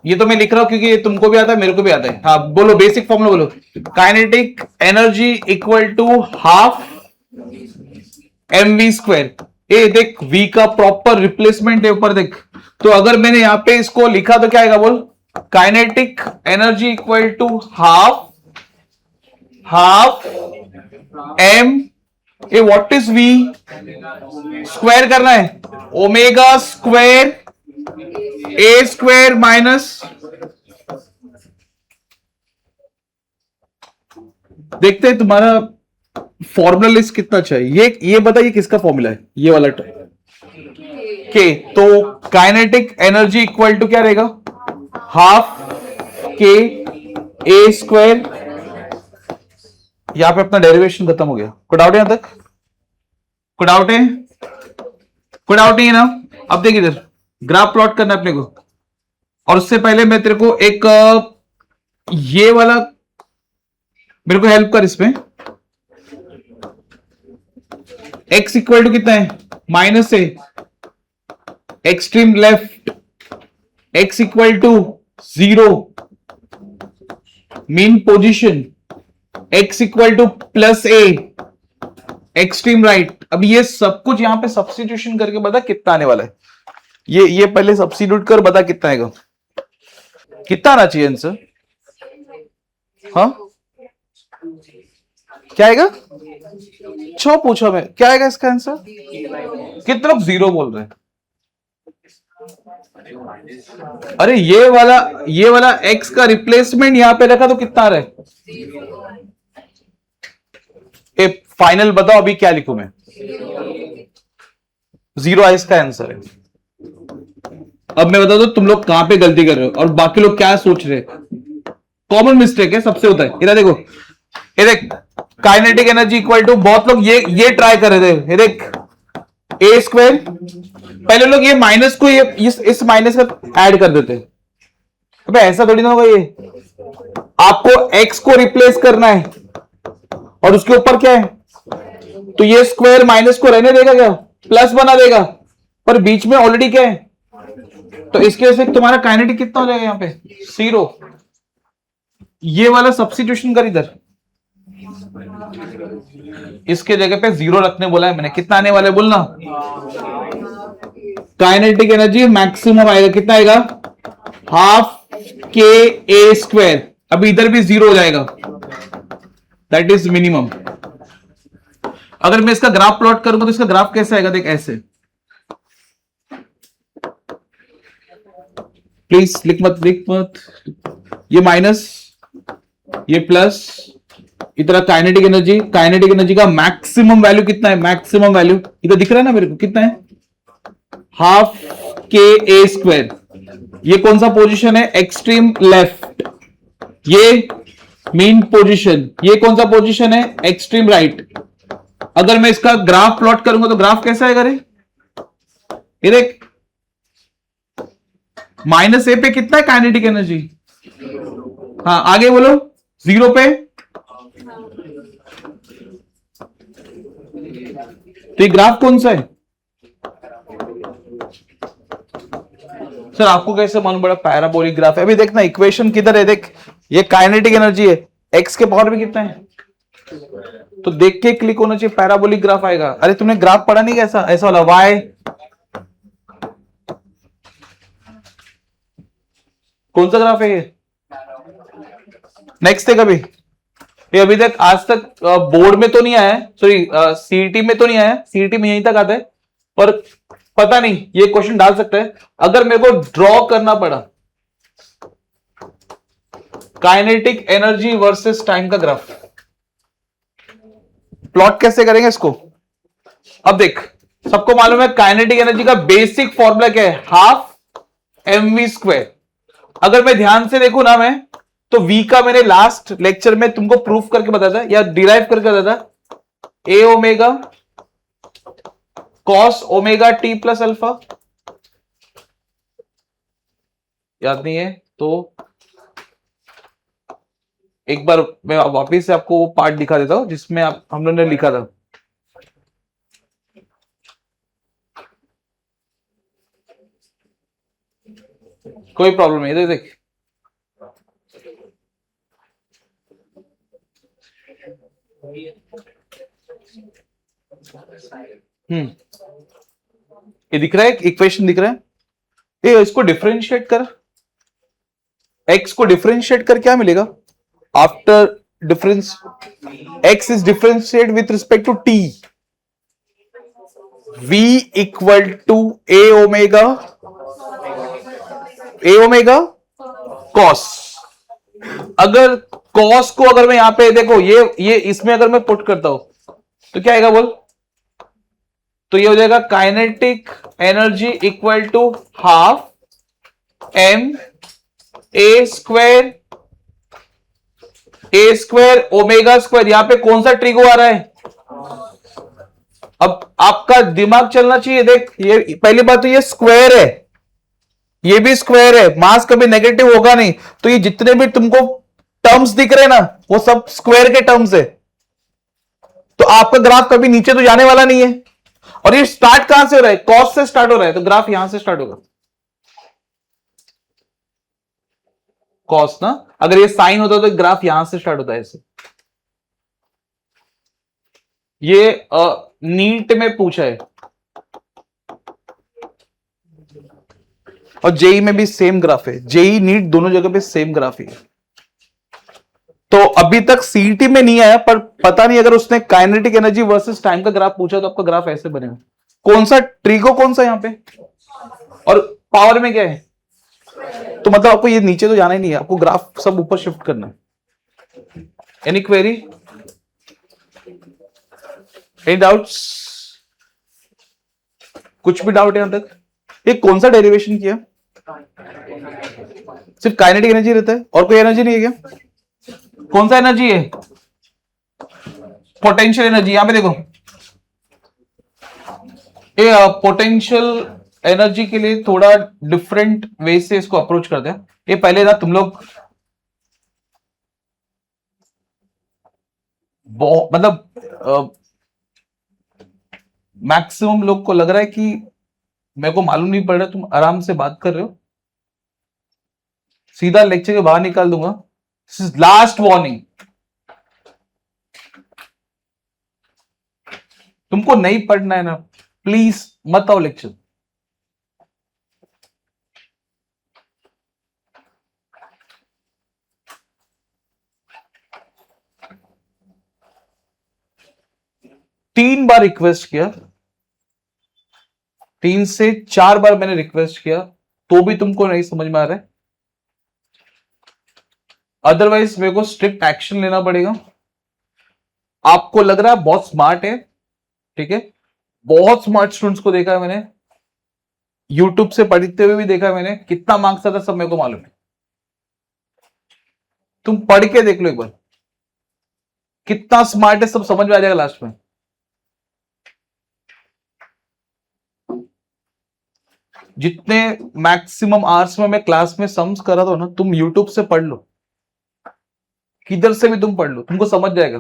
S1: ये तो मैं लिख रहा हूं क्योंकि ये तुमको भी आता है, मेरे को भी आता है। हाँ बोलो, बेसिक फॉर्मूला बोलो। Kinetic energy equal to half mv square. ए देख V का प्रॉपर रिप्लेसमेंट है ऊपर देख। तो अगर मैंने यहां पे इसको लिखा तो क्या आएगा बोल, kinetic energy equal to half M A what is V, square करना है, omega square A square minus, देखते हैं तुम्हारा फॉर्मूला लिस्ट कितना चाहिए। ये बताइए किसका फॉर्मूला है, ये वाला के। तो काइनेटिक एनर्जी इक्वल टू क्या रहेगा, हाफ के ए स्क्वायर। यहां पे अपना डेरिवेशन खत्म हो गया। कोई डाउट है यहां तक? कोई डाउट है? कोई डाउट नहीं है ना? अब देख इधर ग्राफ प्लॉट करना है अपने को, और उससे पहले मैं तेरे को एक ये वाला मेरे को हेल्प कर इसमें। x इक्वल टू कितना है, माइनस है, extreme left x equal to 0, mean position x equal to plus a, extreme right. अब ये सब कुछ यहां पे सब्स्टिट्यूशन करके बता कितना आने वाला है। ये पहले सब्स्टिट्यूट कर, बता कितना आएगा, कितना आना चाहिए आंसर। हाँ क्या आएगा, 6 पूछा मैं, क्या आएगा इसका आंसर? कितने लोग 0 बोल रहे हैं? अरे ये वाला x का रिप्लेसमेंट यहां पे रखा तो कितना आ रहा है? फाइनल बताओ अभी क्या लिखूं मैं? 0 इसका आंसर है। अब मैं बता दो तुम लोग कहां पे गलती कर रहे हो और बाकी लोग क्या सोच रहे हैं। कॉमन मिस्टेक है, सबसे होता है। इधर देखो, ये देख काइनेटिक एनर्जी इक्वल टू, बहुत लोग ये ट्राई कर रहे थे। ये देख ए स्क्वायर, पहले लोग ये माइनस को ये इस माइनस का ऐड कर देते। अबे ऐसा थोड़ी ना होगा, ये आपको x को रिप्लेस करना है और उसके ऊपर क्या है, तो ये स्क्वायर माइनस को रहने देगा क्या, प्लस बना देगा, पर बीच में ऑलरेडी क्या है, तो इसकी वजह से तुम्हारा काइनेटिक कितना हो जाएगा यहां पे, 0। ये वाला सब्स्टिट्यूशन कर इधर, इसके जगह पे 0 रखने बोला है मैंने। कितना आने वाला है बोलना, काइनेटिक एनर्जी मैक्सिमम आएगा, कितना आएगा, हाफ के ए स्क्वायर। अभी इधर भी 0 हो जाएगा, दैट इज मिनिमम। अगर मैं इसका ग्राफ प्लॉट करूंगा तो इसका ग्राफ कैसे आएगा, देख ऐसे, प्लीज लिख मत, ये माइनस, ये प्लस, इतना काइनेटिक एनर्जी का मैक्सिमम वैल्यू कितना है, मैक्सिमम वैल्यू इधर दिख रहा है ना मेरे को, कितना है, हाफ के ए स्क्वायर। ये कौन सा पोजीशन है, एक्सट्रीम लेफ्ट। ये मीन पोजीशन, ये कौन सा पोजीशन है, एक्सट्रीम राइट। अगर मैं इसका ग्राफ प्लॉट करूंगा तो ग्राफ कैसा आएगा रे, ये देख माइनस ए पे कितना है काइनेटिक एनर्जी, हाँ आगे बोलो, 0 पे, तो ये ग्राफ कौन सा है सर, आपको कैसे मालूम बड़ा पैराबोलिक ग्राफ है। अभी देखना इक्वेशन किधर है, देख ये काइनेटिक एनर्जी है, एक्स के पावर में कितना है, तो देख के क्लिक होना चाहिए, पैराबोलिक ग्राफ आएगा। अरे तुमने ग्राफ पढ़ा नहीं कैसा, ऐसा वाला वाई, कौन सा ग्राफ है ये, नेक्स्ट है कभी, ये अभी तक आज तक बोर्ड में तो नहीं आया है, सॉरी सीईटी में तो नहीं आया, सीईटी में यहीं तक आता है, पर पता नहीं ये क्वेश्चन डाल सकता है। अगर मेरे को ड्रॉ करना पड़ा काइनेटिक एनर्जी वर्सेस टाइम का ग्राफ, प्लॉट कैसे करेंगे इसको। अब देख सबको मालूम है काइनेटिक एनर्जी का बेसिक फॉर्मूला क्या है, हाफ mv स्क्वायर। अगर मैं ध्यान से देखूं ना मैं, तो v का मैंने लास्ट लेक्चर में तुमको प्रूफ करके बताया था या डिराइव करके बताया था, A omega cos omega T plus alpha, याद नहीं है तो एक बार मैं वापिस से आपको वो पार्ट दिखा देता हूं जिसमें हम लोगों ने लिखा था। कोई प्रॉब्लम नहीं, देख ये दिख रहा है, इक्वेशन दिख रहा है, ये इसको डिफरेंशिएट कर, x को डिफरेंशिएट कर क्या मिलेगा after difference, x is differentiate with respect to t, v equal to a omega cos. अगर कॉस को अगर मैं यहां पे देखो ये इसमें अगर मैं पुट करता हूं तो क्या आएगा बोल, तो ये हो जाएगा kinetic energy equal to half m A square omega square. यहां पे कौन सा ट्रिगो आ रहा है, अब आपका दिमाग चलना चाहिए। देख ये पहली बात तो ये स्क्वायर है, ये भी स्क्वायर है, मास कभी नेगेटिव होगा नहीं, तो ये जितने भी तुमको टर्म्स दिख रहे हैं ना वो सब स्क्वायर के टर्म्स है, तो आपका ग्राफ कभी नीचे तो जाने वाला नहीं है। और ये स्टार्ट कहां से हो रहा है, कॉस से स्टार्ट हो रहा है, तो ग्राफ यहां से स्टार्ट होगा कॉस ना, अगर ये साइन होता तो ग्राफ यहां से स्टार्ट होता है ऐसे। ये नीट में पूछा है और जेई में भी सेम ग्राफ है, जेई नीट दोनों जगह पे सेम ग्राफ ही है। तो अभी तक सीईटी में नहीं आया, पर पता नहीं अगर उसने काइनेटिक एनर्जी वर्सेस टाइम का ग्राफ पूछा तो आपका ग्राफ ऐसे बनेगा। कौन सा ट्रिगो कौन सा यहां पे, और पावर में क्या है, तो मतलब आपको ये नीचे तो जाना ही नहीं है, आपको ग्राफ सब ऊपर शिफ्ट करना है। एनी क्वेरी, एनी डाउट्स, कुछ भी डाउट है यहां तक? ये कौन सा डेरिवेशन किया, सिर्फ काइनेटिक एनर्जी रहता है और कोई एनर्जी नहीं है क्या? कौन सा एनर्जी है, पोटेंशियल एनर्जी। यहां पे देखो ये पोटेंशियल एनर्जी के लिए थोड़ा डिफरेंट वे से इसको अप्रोच करते हैं। ये पहले ना तुम लोग मतलब मैक्सिमम लोग को लग रहा है कि मेरे को मालूम नहीं पड़ रहा, तुम आराम से बात कर रहे हो, सीधा लेक्चर के बाहर निकाल दूंगा। दिस इज लास्ट वार्निंग, तुमको नहीं पढ़ना है ना प्लीज मत आओ लेक्चर। तीन बार रिक्वेस्ट किया, 3 से 4 बार मैंने रिक्वेस्ट किया, तो भी तुमको नहीं समझ में आ रहा है, अदरवाइज मेरे को स्ट्रिक्ट एक्शन लेना पड़ेगा। आपको लग रहा है बहुत स्मार्ट है, ठीक है, बहुत स्मार्ट स्टूडेंट्स को देखा है मैंने, यूट्यूब से पढ़ते हुए भी देखा है मैंने, कितना मार्क्स आता सब मेरे को मालूम है। तुम पढ़ के देख लो एक बार, कितना स्मार्ट है सब समझ में आ जाएगा लास्ट में। जितने मैक्सिमम आवर्स में मैं क्लास में सम्स कर रहा था ना, तुम यूट्यूब से पढ़ लो, किधर से भी तुम पढ़ लो, तुमको समझ जाएगा।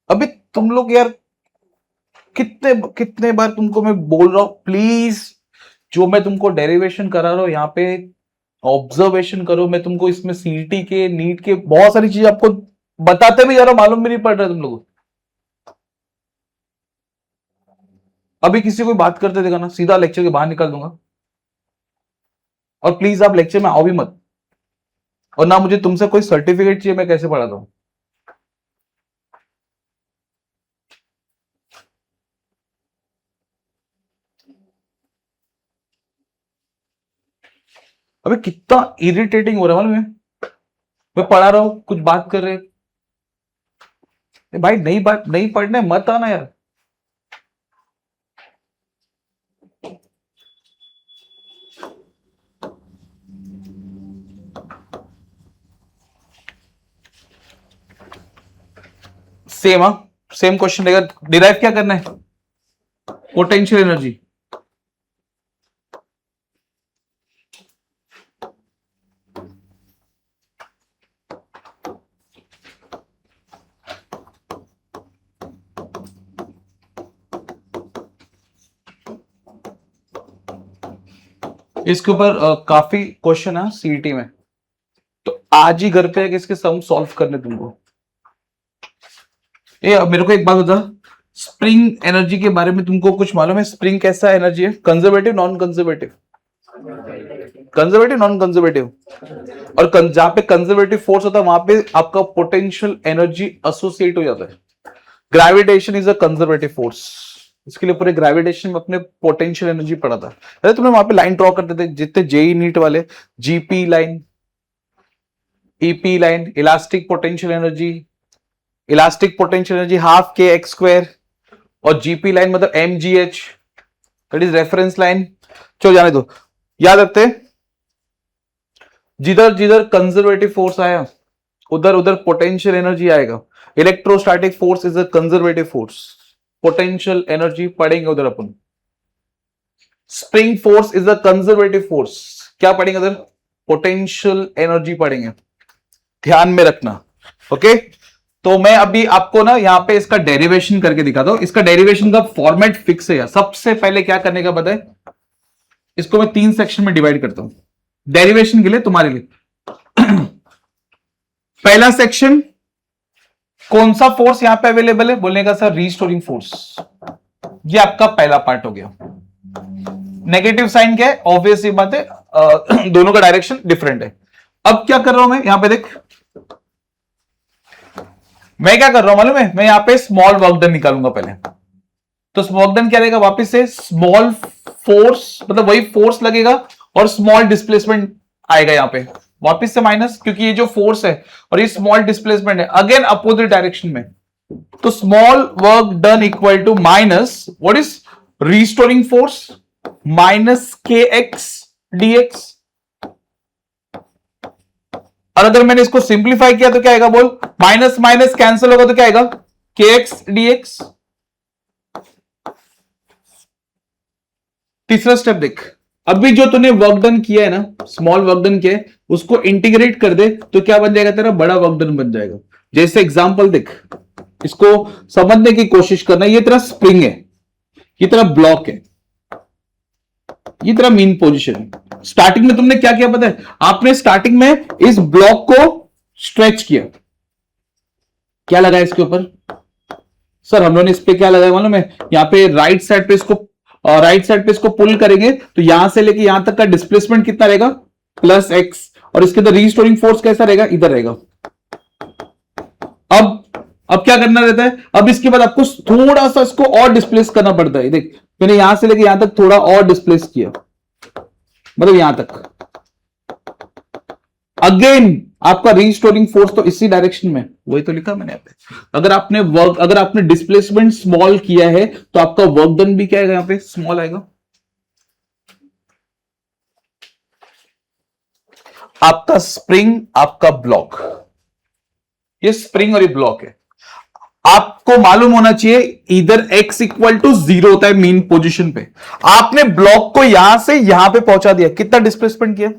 S1: अभी तुम लोग यार कितने कितने बार तुमको मैं बोल रहा हूं, प्लीज जो मैं तुमको डेरिवेशन करा रहा हूं यहाँ पे ऑब्जर्वेशन करो। मैं तुमको इसमें सीईटी के नीट के बहुत सारी चीजें आपको बताते भी जा रहा हूं, मालूम भी नहीं पड़ रहा तुम लोगों को। अभी किसी को बात करते देखा ना सीधा लेक्चर के बाहर निकाल दूंगा, और प्लीज आप लेक्चर में आओ भी मत, और ना मुझे तुमसे कोई सर्टिफिकेट चाहिए मैं कैसे पढ़ाता हूं। अबे कितना इरिटेटिंग हो रहा है मालूम है, मैं पढ़ा रहा हूं कुछ बात कर रहे, भाई नहीं बात नहीं पढ़ने मत आना यार। सेम सेम क्वेश्चन रहेगा, डिराइव क्या करना है, पोटेंशियल एनर्जी। इसके ऊपर काफी क्वेश्चन है सीईटी में, तो आज ही घर पे इसके सम सॉल्व करने तुमको। ये मेरे को एक बात बता, स्प्रिंग एनर्जी के बारे में तुमको कुछ मालूम है? स्प्रिंग कैसा एनर्जी है? Conservative, non conservative? Conservative, non conservative? और जहां पे कंजर्वेटिव फोर्स होता है वहां पे आपका पोटेंशियल एनर्जी एसोसिएट हो जाता है। Gravitation is a conservative force. इसके लिए पूरे ग्रेविटेशन में अपने पोटेंशियल एनर्जी पढ़ा था। अरे तुमने वहां पे लाइन ड्रॉ करते थे जितने जेई नीट वाले, GP line, EP line, elastic potential energy, elastic potential energy half के एक्स स्क्वायर, और जीपी लाइन मतलब M G H, that is reference line. चलो जाने दो, याद रखते जिधर जिधर कंजर्वेटिव फोर्स आया उधर उधर पोटेंशियल एनर्जी आएगा। Electrostatic force is a conservative force, potential energy पढ़ेंगे उधर अपन। Spring force is a conservative force, क्या पढ़ेंगे उधर? पोटेंशियल एनर्जी पढ़ेंगे, ध्यान में रखना। ओके, तो मैं अभी आपको ना यहां पे इसका डेरिवेशन करके दिखाता हूं। इसका डेरिवेशन का फॉर्मेट फिक्स है यार। सबसे पहले क्या करने का पता है? इसको मैं 3 सेक्शन में डिवाइड करता हूं डेरिवेशन के लिए, तुम्हारे लिए। पहला सेक्शन, कौन सा फोर्स यहां पे अवेलेबल है? बोलने का सर रीस्टोरिंग फोर्स। ये आपका पहला पार्ट हो गया। नेगेटिव साइन क्या है? ऑब्वियस ही बात है, दोनों का डायरेक्शन डिफरेंट है। अब क्या कर रहा हूं मैं यहां पे? देख, मैं क्या कर रहा हूं मालूम है? मैं यहां पे स्मॉल वर्क डन निकालूंगा पहले। तो वर्क डन क्या रहेगा? वापस से स्मॉल फोर्स, मतलब वही फोर्स लगेगा और स्मॉल डिस्प्लेसमेंट आएगा यहां पे, वापस से माइनस, क्योंकि ये जो फोर्स है और ये स्मॉल डिस्प्लेसमेंट है अगेन अपोजिट डायरेक्शन में। तो small work done equal to minus what is restoring force minus K X DX. और अगर मैंने इसको सिंप्लीफाई किया तो क्या आएगा? बोल, माइनस माइनस कैंसिल होगा तो क्या आएगा? के एक्स डीएक्स। तीसरा स्टेप देख, अभी जो तूने वर्क डन किया है ना, स्मॉल वर्क डन किया है, उसको इंटीग्रेट कर दे तो क्या बन जाएगा? तेरा बड़ा वर्क डन बन जाएगा। जैसे एग्जांपल देख, इसको समझने की कोशिश करना। ये तेरा स्प्रिंग है, ये तेरा ब्लॉक है, ये तेरा मेन पोजीशन है। स्टार्टिंग में तुमने क्या किया पता है? आपने स्टार्टिंग में इस ब्लॉक को स्ट्रेच किया। क्या लगाया इसके ऊपर? सर हम लोगों ने इस पे क्या लगाया मालूम है? यहां पे राइट साइड पे इसको पुल करेंगे तो यहां से लेके यहां तक का डिस्प्लेसमेंट कितना रहेगा? Plus x. और इसके अंदर रीस्टोरिंग फोर्स कैसा रहेगा? इधर रहेगा। अब क्या करना रहता है? अब इसके बाद आपको थोड़ा सा इसको और डिस्प्लेस करना पड़ता है। देख, मैंने यहां से लेके यहां तक थोड़ा और डिस्प्लेस किया, मतलब यहां तक। अगेन आपका रीस्टोरिंग फोर्स तो इसी डायरेक्शन में, वही तो लिखा मैंने यहाँ पे। अगर आपने डिस्प्लेसमेंट स्मॉल किया है तो आपका वर्क डन भी क्या आएगा? यहां पे स्मॉल आएगा। आपका स्प्रिंग, आपका ब्लॉक, ये स्प्रिंग और ये ब्लॉक है। आपको मालूम होना चाहिए इधर x इक्वल टू 0 होता है मीन पोजीशन पे। आपने ब्लॉक को यहां से यहां पे पहुंचा दिया, कितना डिस्प्लेसमेंट किया?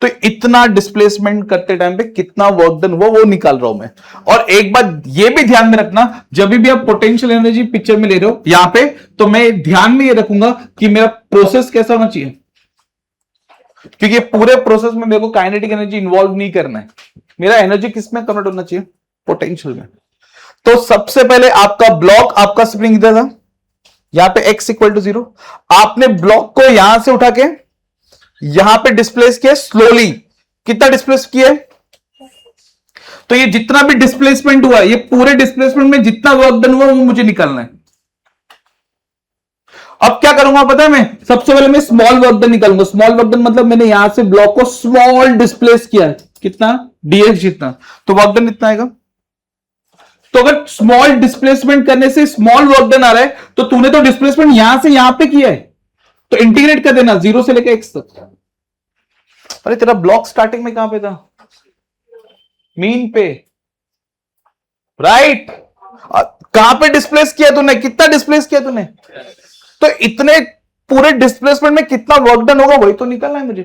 S1: तो इतना डिस्प्लेसमेंट करते टाइम पे कितना वर्क डन हुआ वो निकाल रहा हूं मैं। और एक बात ये भी ध्यान में रखना, जब भी आप पोटेंशियल एनर्जी पिक्चर में ले रहे हो यहां पे, तो मैं ध्यान में ये रखूंगा कि मेरा प्रोसेस कैसा होना चाहिए, क्योंकि पूरे प्रोसेस में मेरे को काइनेटिक एनर्जी इन्वॉल्व नहीं करना है। मेरा एनर्जी किस में कन्वर्ट होना चाहिए? पोटेंशियल में। तो सबसे पहले आपका ब्लॉक, आपका स्प्रिंग इधर था, यहां पे x इक्वल टू 0। आपने ब्लॉक को यहां से उठा के यहां पे डिस्प्लेस किया स्लोली। कितना डिस्प्लेस किया? तो ये जितना भी डिस्प्लेसमेंट हुआ, ये पूरे डिस्प्लेसमेंट में जितना वर्क डन हुआ वो मुझे निकालना है। अब क्या करूंगा पता है? मैं सबसे पहले मैं स्मॉल वर्क डन निकालूंगा। स्मॉल वर्क डन मतलब मैंने यहां से ब्लॉक को स्मॉल डिस्प्लेस किया, कितना? dx जितना, तो वर्क डन इतना आएगा। तो अगर स्मॉल डिस्प्लेसमेंट करने से स्मॉल वर्क डन आ रहा है तो तूने तो डिस्प्लेसमेंट यहां से यहां पे किया है, तो इंटीग्रेट कर देना 0 से लेकर x तक। अरे तेरा ब्लॉक स्टार्टिंग में कहां पे था? मीन पे, राइट? कहां पे डिस्प्लेस किया तूने? कितना डिस्प्लेस किया तूने? तो इतने पूरे डिस्प्लेसमेंट में कितना वर्क डन होगा वही तो निकलना है मुझे।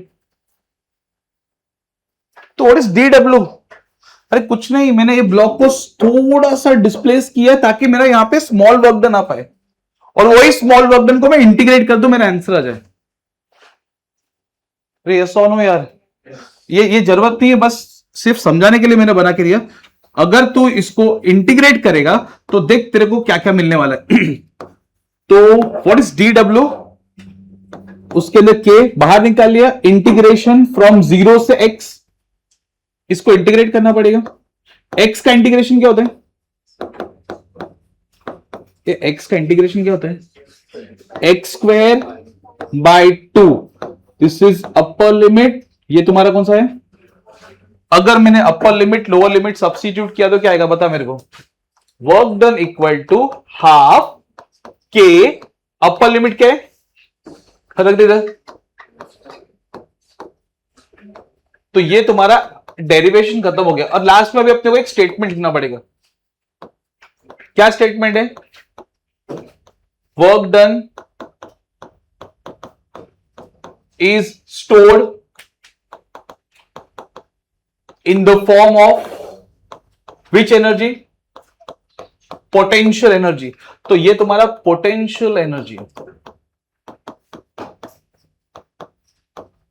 S1: तो व्हाट इज dw? अरे कुछ नहीं, मैंने ये ब्लॉक को थोड़ा सा डिस्प्लेस किया ताकि मेरा यहां पे स्मॉल वर्क डन आ पाए, और वही स्मॉल वर्क डन को मैं इंटीग्रेट कर दूं, मेरा आंसर आ जाए। अरे यस और नो यार, ये जरूरत नहीं है, बस सिर्फ समझाने के लिए मैंने बना के दिया। अगर तू इसको इंटीग्रेट करेगा तो देख तेरे को क्या क्या मिलने वाला है। तो व्हाट इज डी डब्ल्यू, उसके अंदर के बाहर निकाल लिया, इंटीग्रेशन फ्रॉम 0 से x, इसको इंटीग्रेट करना पड़ेगा। x का इंटीग्रेशन क्या होता है, x का इंटीग्रेशन क्या होता है, x square by 2, this is upper limit, ये तुम्हारा कौन सा है। अगर मैंने upper limit lower limit substitute किया तो क्या आएगा बता मेरे को, work done equal to half k, upper limit क्या है, रख दे इधर। तो ये तुम्हारा डेरिवेशन खत्म हो गया, और लास्ट में भी अपने को एक स्टेटमेंट लिखना पड़ेगा। क्या स्टेटमेंट है, work done is stored in the form of which energy, potential energy। तो ये तुम्हारा potential energy,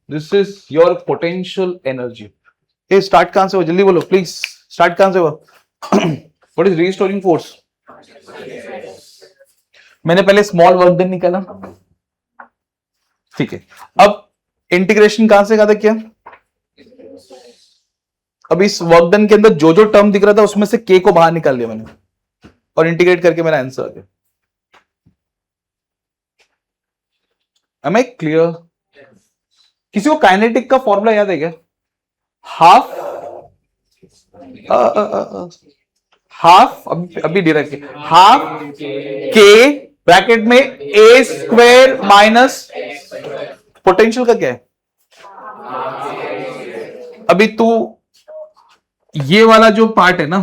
S1: this is your potential energy। ये स्टार्ट कहां से हुआ, जल्दी बोलो प्लीज, स्टार्ट कहां से हुआ। व्हाट इज रीस्टोरिंग फोर्स, मैंने पहले स्मॉल वर्क डन निकाला, ठीक है। अब इंटीग्रेशन कहां से कहां तक किया, अब इस वर्क डन के अंदर जो जो टर्म दिख रहा था उसमें से के को बाहर निकाल लिया मैंने और इंटीग्रेट करके मेरा आंसर आ गया। एम आई क्लियर, किसी को काइनेटिक का फॉर्मूला याद है क्या, हाफ हाफ अभी दे रखे, हाफ के ब्रैकेट में ए स्क्वायर माइनस पोटेंशियल का क्या है। अभी तू ये वाला जो पार्ट है ना,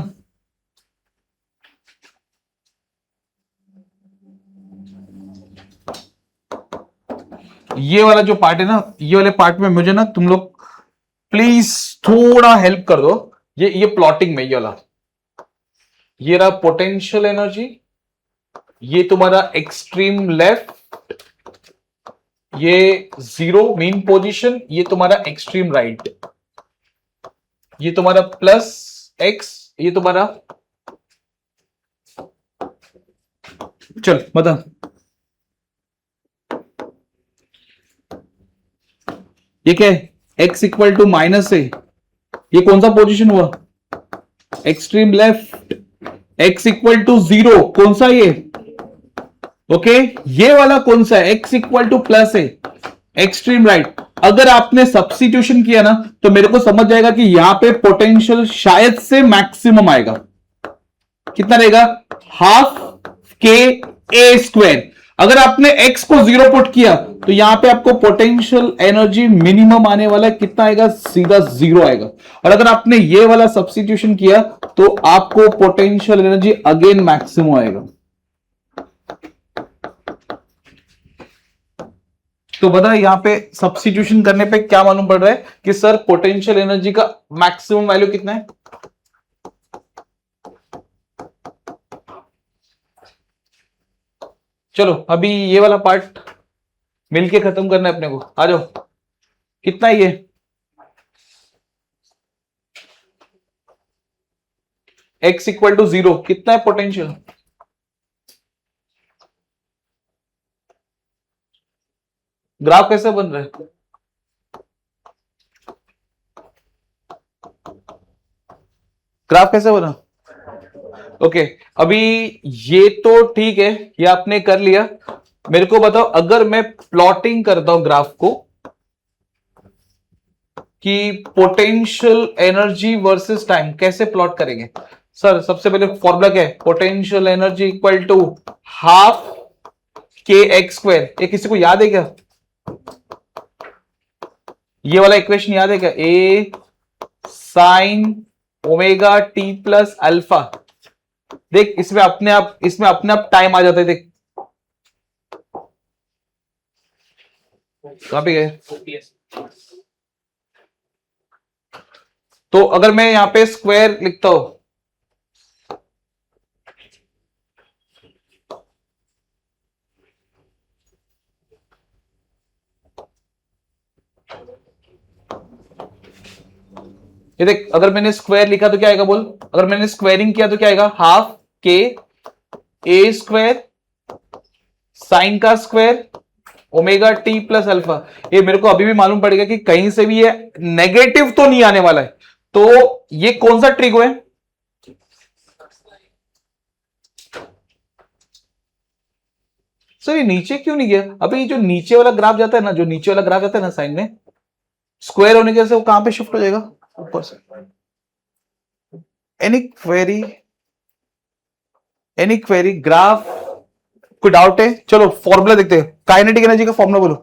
S1: ये वाला जो पार्ट है ना, ये वाले पार्ट में मुझे ना तुम लोग प्लीज थोड़ा हेल्प कर दो। ये प्लॉटिंग में ये वाला, ये रहा पोटेंशियल एनर्जी, ये तुम्हारा एक्सट्रीम लेफ्ट, ये 0 मीन पोजीशन, ये तुम्हारा एक्सट्रीम राइट, ये तुम्हारा प्लस x, ये तुम्हारा, चल बता, ये क्या है, x इक्वल टू माइनस है, ये कौन सा पोजीशन हुआ, extreme left, x equal to 0 कौन सा ये, ओके ये वाला कौन सा है, x इक्वल टू प्लस है, एक्सट्रीम राइट। अगर आपने सब्स्टिट्यूशन किया ना तो मेरे को समझ जाएगा कि यहां पे पोटेंशियल शायद से मैक्सिमम आएगा, कितना रहेगा, हाफ के ए स्क्वायर। अगर आपने x को 0 पुट किया तो यहां पे आपको पोटेंशियल एनर्जी मिनिमम आने वाला है, कितना आएगा, सीधा 0 आएगा। और अगर आपने ये वाला सब्स्टिट्यूशन किया तो आपको पोटेंशियल एनर्जी अगेन मैक्सिमम आएगा। तो बता यहां पे सब्स्टिट्यूशन करने पे क्या मालूम पड़ रहा है कि सर पोटेंशियल एनर्जी का मैक्सिमम वैल्यू कितना है। चलो अभी ये वाला पार्ट मिलके खत्म करना है अपने को, आ जाओ। कितना है ये, x इक्वल टू 0, कितना है पोटेंशियल, ग्राफ कैसे बन रहा है, ग्राफ कैसे बना, ओके अभी ये तो ठीक है, ये आपने कर लिया। मेरे को बताओ अगर मैं प्लॉटिंग करता हूं ग्राफ को कि पोटेंशियल एनर्जी वर्सेस टाइम, कैसे प्लॉट करेंगे सर। सबसे पहले फॉर्मूला क्या है, potential energy equal to half के एक्स स्क्वायर। ये किसी को याद है क्या, ये वाला इक्वेशन याद है क्या, A sine omega T plus alpha. देख इसमें अपने आप टाइम आ जाता है, देख कहां पे गए। तो अगर मैं यहां पे स्क्वायर लिखता हूं, ये देख, अगर मैंने स्क्वायर लिखा तो क्या आएगा बोल, अगर मैंने स्क्वायरिंग किया तो क्या आएगा, half k a square sine का square omega T plus alpha. ये मेरे को अभी भी मालूम पड़ेगा कि कहीं से भी ये नेगेटिव तो नहीं आने वाला है। तो ये कौन सा ट्रिगो है, सर ये नीचे क्यों नहीं गया? अभी ये जो नीचे वाला ग्राफ जाता है ना, जो नीचे वाला ग्राफ जाता है ना साइन में, स्क्वायर होने की वजह से वो कहां पे शिफ्ट हो जाएगा, ऊपर से। एनी क्वेरी ग्राफ, कोई डाउट है? चलो फॉर्मूला देखते हैं, काइनेटिक एनर्जी का फॉर्मूला बोलो।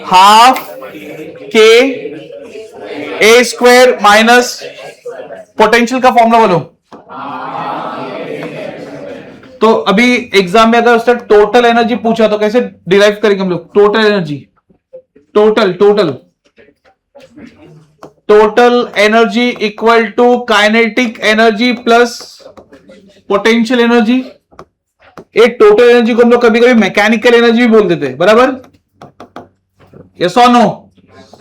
S1: Half k a square minus potential का फॉर्मूला बोलो। तो अभी एग्जाम में अगर उससे टोटल एनर्जी पूछा तो कैसे डिराइव करेंगे हम लोग, total energy, total energy equal to kinetic energy plus potential energy. एक टोटल एनर्जी को हम लोग कभी कभी मैकेनिकल एनर्जी भी बोल देते हैं, बराबर? यस और नो?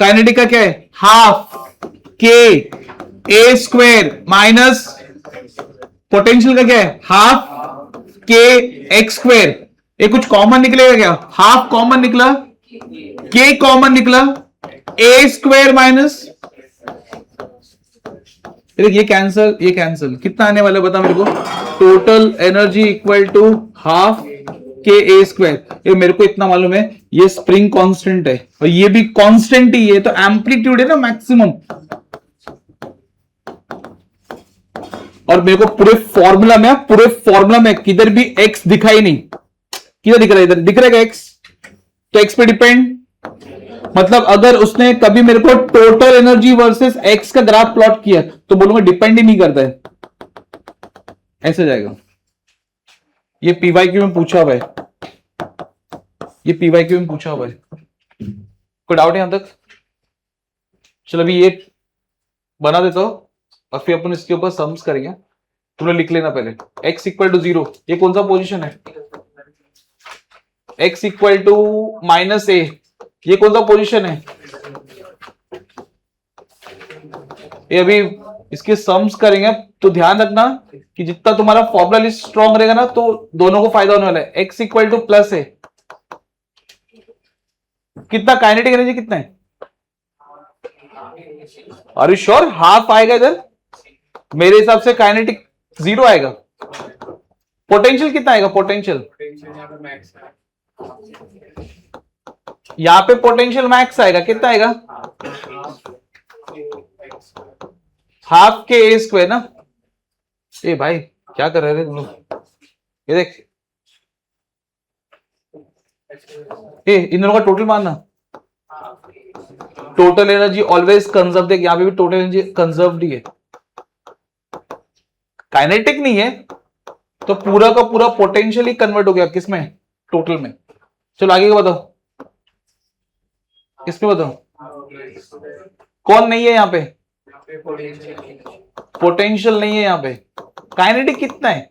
S1: काइनेटिक का क्या है, half k a square minus potential का क्या है, हाफ के एक्स स्क्वायर। ये कुछ कॉमन निकलेगा क्या, हाफ कॉमन निकला, के कॉमन निकला, ए स्क्वायर माइनस, ये कैंसल, ये कैंसल, कितना आने वाला है बता मेरे को, total energy equal to half k a square. ये मेरे को इतना मालूम है, ये स्प्रिंग कांस्टेंट है और ये भी कांस्टेंट ही है, तो एम्पलीट्यूड है ना मैक्सिमम। और मेरे को पूरे फॉर्मूला में किधर भी एक्स दिखाई नहीं, किधर दिख रहा है, इधर दिख रहा है एक्स, तो एक्स पे डिपेंड, मतलब अगर उसने कभी मेरे को टोटल एनर्जी वर्सेस एक्स का ग्राफ प्लॉट किया तो बोलूंगा डिपेंड ही नहीं करता है, ऐसे जाएगा। ये पीवाईक्यू में पूछा हुआ है, ये पीवाईक्यू में पूछा हुआ है, कोई डाउट है यहां तक? चलो अभी ये बना देता हूं और फिर अपन इसके ऊपर सम्स करेंगे। तुम लोग लिख लेना पहले, x इक्वल टू 0, ये कौन सा पोजीशन है, x इक्वल टू माइनस ए, ये कौन सा पोजीशन है? ये अभी इसके सम्स करेंगे तो ध्यान रखना कि जितना तुम्हारा फॉर्मूला लिस्ट स्ट्रॉन्ग रहेगा ना तो दोनों को फायदा होने वाला है। x इक्वल टू प्लस है, कितना काइनेटिक एनर्जी कितना है, आर यू श्योर? हाफ आएगा इधर, मेरे हिसाब से काइनेटिक 0 आएगा। पोटेंशियल कितना आएगा, पोटेंशियल यहां पे पोटेंशियल मैक्स आएगा, कितना आएगा, हाफ के ए स्क्वायर ना। ए भाई क्या कर रहे थे तुम लोग, ये देख, ए इन दोनों का टोटल मानना, टोटल एनर्जी ऑलवेज कंजर्व, देख यहां पे भी टोटल एनर्जी कंजर्व्ड ही है, काइनेटिक नहीं है, तो पूरा का पूरा पोटेंशियली कन्वर्ट हो गया किसमें, टोटल में। चलो आगे का बताओ, इसमें बताओ कौन नहीं है यहां पे, पोटेंशियल नहीं है यहां पे, काइनेटिक कितना है,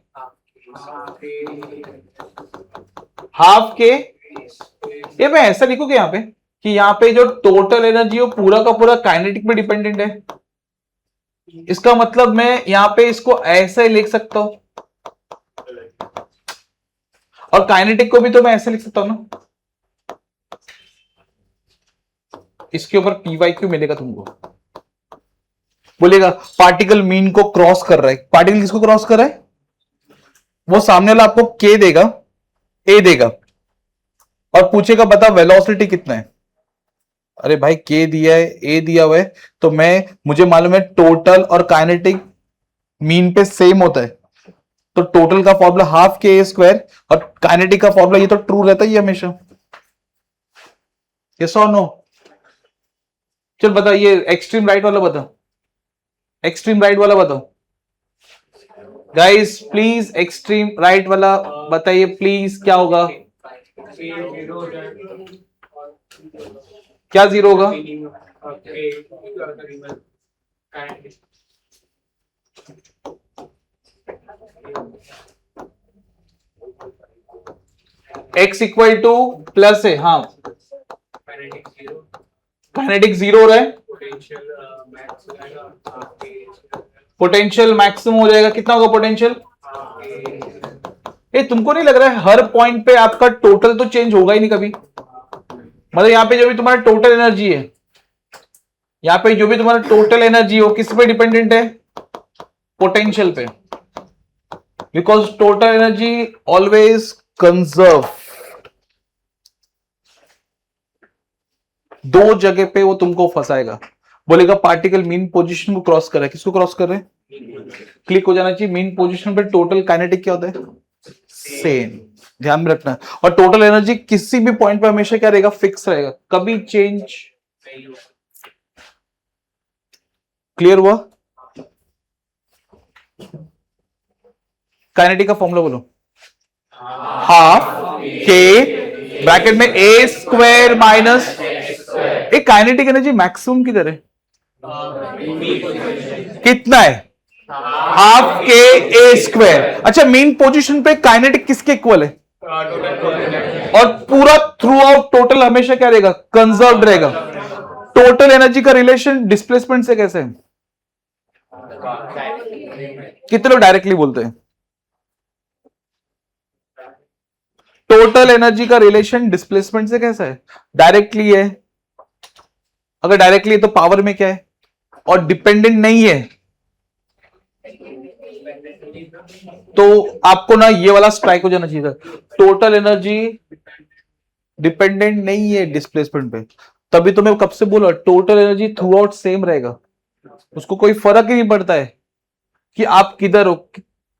S1: हाफ के, ये मैं ऐसा लिखूंगा यहां पे कि यहां पे जो टोटल एनर्जी है वो पूरा का पूरा काइनेटिक पे डिपेंडेंट है। इसका मतलब मैं यहां पे इसको ऐसे लिख सकता हूं, और काइनेटिक को भी तो मैं ऐसे लिख सकता हूं ना। इसके ऊपर पीवाईक्यू मिलेगा तुमको, बोलेगा पार्टिकल मीन को क्रॉस कर रहा है, पार्टिकल किसको क्रॉस कर रहा है, वो सामने वाला आपको के देगा, ए देगा, और पूछेगा बता वेलोसिटी कितना है। अरे भाई के दिया है, ए दिया हुआ है, तो मुझे मालूम है टोटल और काइनेटिक मीन पे सेम होता है, तो टोटल का formula half k a square और काइनेटिक का फॉर्मूला, ये तो ट्रू रहता है हमेशा। यस और नो? चल बता, ये एक्सट्रीम राइट वाला बताओ, एक्सट्रीम राइट वाला बताओ गाइस प्लीज, एक्सट्रीम राइट वाला बताइए प्लीज, क्या होगा, क्या 0 होगा, x इक्वल टू प्लस है, हाँ काइनेटिक 0 हो रहा है, पोटेंशियल मैक्सिमम हो जाएगा, कितना होगा पोटेंशियल? ये तुमको नहीं लग रहा है हर पॉइंट पे आपका टोटल तो चेंज होगा ही नहीं कभी? मतलब यहाँ पे जो भी तुम्हारा टोटल एनर्जी है, यहाँ पे जो भी तुम्हारा टोटल एनर्जी हो किस पे डिपेंडेंट है? पोटेंशियल पे, because total energy always conserve. दो जगह पे वो तुमको फंसाएगा, बोलेगा पार्टिकल मीन पोजीशन को क्रॉस कर रहा है। किसको क्रॉस कर रहे हैं? क्लिक हो जाना चाहिए मीन पोजीशन पे। टोटल काइनेटिक क्या होता है? सेम, ध्यान में रखना। और टोटल एनर्जी किसी भी पॉइंट पे हमेशा क्या रहेगा? फिक्स रहेगा, कभी चेंज। क्लियर हुआ? काइनेटिक का फॉर्मूला बोलो। हाफ के ब्रैकेट में ए स्क्वायर माइनस, एक काइनेटिक एनर्जी मैक्सिमम किधर है? कितना है? Half k a square. अच्छा, मेन पोजीशन पे काइनेटिक किसके इक्वल है? और पूरा थ्रू आउट टोटल हमेशा क्या रहेगा? कंजर्व्ड रहेगा। टोटल एनर्जी का रिलेशन डिस्प्लेसमेंट से कैसे है? कितने लोग डायरेक्टली बोलते हैं? टोटल एनर्जी का रिलेशन डिस्प्लेसमेंट से कैसा है? डायरेक्टली है। अगर डायरेक्टली है तो पावर में क्या है? और डिपेंडेंट नहीं है तो आपको ना ये वाला स्ट्राइक हो जाना चाहिए। टोटल एनर्जी डिपेंडेंट नहीं है डिस्प्लेसमेंट पे, तभी तो मैं कब से बोला total energy through out same रहेगा। उसको कोई फर्क ही नहीं पड़ता है कि आप किधर हो,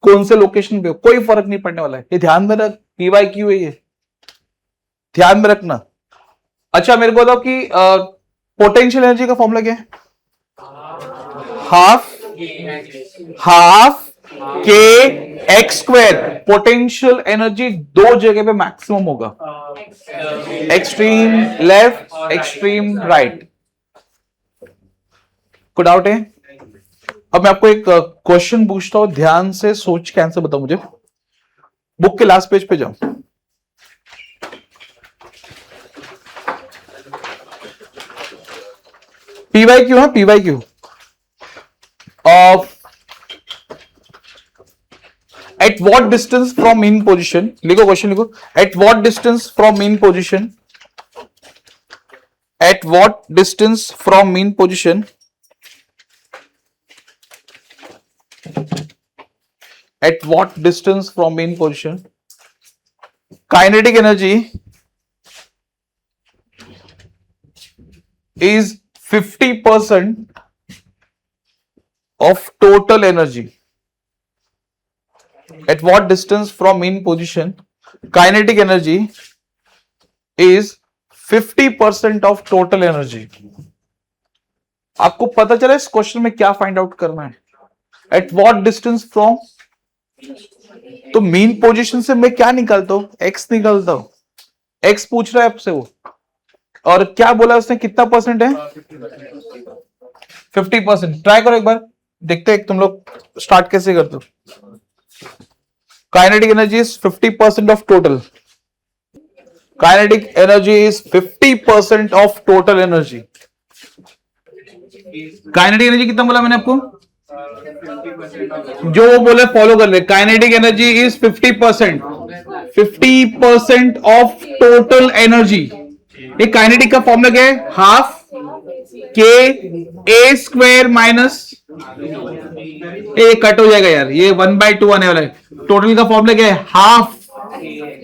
S1: कौन से लोकेशन पे हो, कोई फर्क नहीं पड़ने वाला है। ये ध्यान में रख, पीवाई क्यू है ये, ध्यान में रखना। अच्छा, मेरे को बताओ कि पोटेंशियल एनर्जी का फॉर्मूला क्या है? हाफ के एक्स स्क्वायर। पोटेंशियल एनर्जी दो जगह पे मैक्सिमम होगा, एक्सट्रीम लेफ्ट, एक्सट्रीम राइट। कोई डाउट है? अब मैं आपको एक क्वेश्चन पूछता हूं, ध्यान से सोच के आंसर बताओ मुझे। बुक के लास्ट पेज पे जाओ। पीवाई क्यू है, P Y Q of at what distance from mean position. लिखो क्वेश्चन, लिखो। At what distance from mean position, at what distance from mean position, at what distance from mean position kinetic energy is 50% of total energy? At what distance from mean position kinetic energy is 50% of total energy? आपको पता चला इस question में क्या find out करना है? At what distance from, तो mean position से मैं क्या निकालता हूं? एक्स निकालता हूं। एक्स पूछ रहा है आपसे वो, और क्या बोला उसने, कितना परसेंट है? 50%। ट्राई करो एक बार, देखते हैं तुम लोग स्टार्ट कैसे करते हो। Kinetic energy is 50% of total. Kinetic energy is 50% of total energy. Kinetic energy कितना बोला मैंने आपको? जो वो बोले फॉलो कर ले। Kinetic energy is 50%, 50% of total energy. ये काइनेटिक का फॉर्मूला क्या है? Half k a square minus, ये कट हो जाएगा यार, ये 1/2 आने वाला है। टोटल का फॉर्मूला क्या है? Half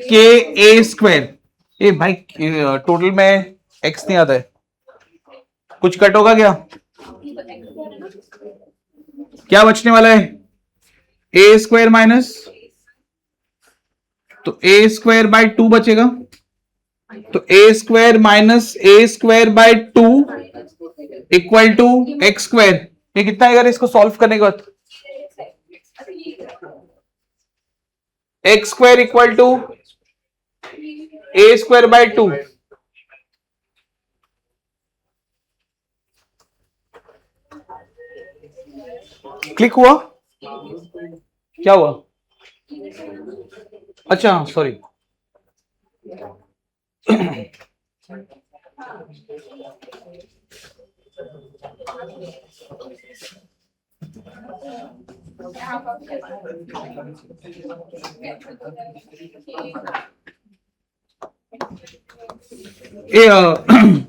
S1: k a square. ये भाई टोटल में एक्स नहीं आता है, कुछ कट होगा क्या? क्या बचने वाला है? ए स्क्वायर माइनस, तो ए स्क्वायर बाय 2 बचेगा। तो A square minus A square by 2 equal to x square. ये कितना आएगा इसको सॉल्व करने के बाद? X square equal to A square by 2। Click हुआ? क्या हुआ? अच्छा सॉरी,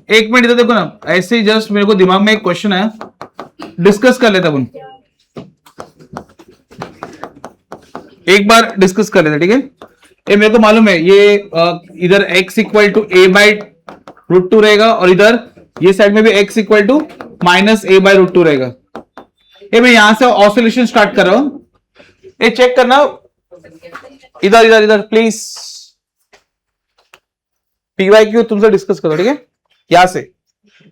S1: एक मिनट इधर देखो ना, ऐसे ही जस्ट मेरे को दिमाग में एक क्वेश्चन है, डिस्कस कर लेते अपन, एक बार डिस्कस कर लेते, ठीक है। ये मेरे को मालूम है, ये इधर x equal to a by root two रहेगा, और इधर ये साइड में भी x equal to minus a by root two रहेगा। ये मैं यहां से ऑसिलेशन स्टार्ट कर रहा हूं, ये चेक करना, इधर इधर इधर प्लीज, PYQ तुमसे डिस्कस करो, ठीक है। यहां से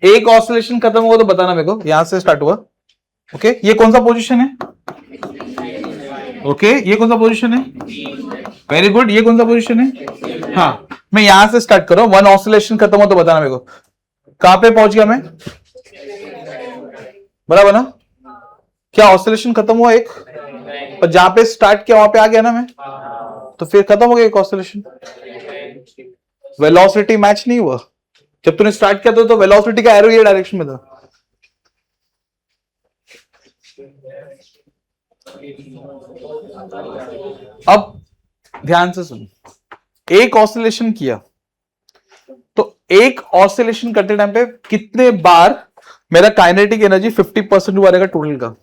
S1: एक ऑसिलेशन खत्म हुआ तो बताना मेरे को, यहां से स्टार्ट हुआ, ओके। ये कौन सा पोजीशन है, ओके, ये कौन सा पोजीशन है, वेरी गुड, ये कौन सा पोजीशन है, हाँ। मैं यहां से स्टार्ट कर रहा हूं, वन ऑसिलेशन खत्म हो तो बताना मेरे को, कहां पे पहुंच गया मैं, बराबर ना, क्या ऑसिलेशन खत्म हुआ एक, और जहां पे स्टार्ट किया वहां पे आ गया ना मैं, तो फिर खत्म हो गया एक ऑसिलेशन। वेलोसिटी मैच नहीं हुआ, जब तूने स्टार्ट किया तो वेलोसिटी का एरो ये डायरेक्शन में था। अब ध्यान से सुन, एक ऑसिलेशन किया तो एक ऑसिलेशन करते टाइम पे कितने बार मेरा काइनेटिक एनर्जी 50% हुआ रहेगा टोटल का,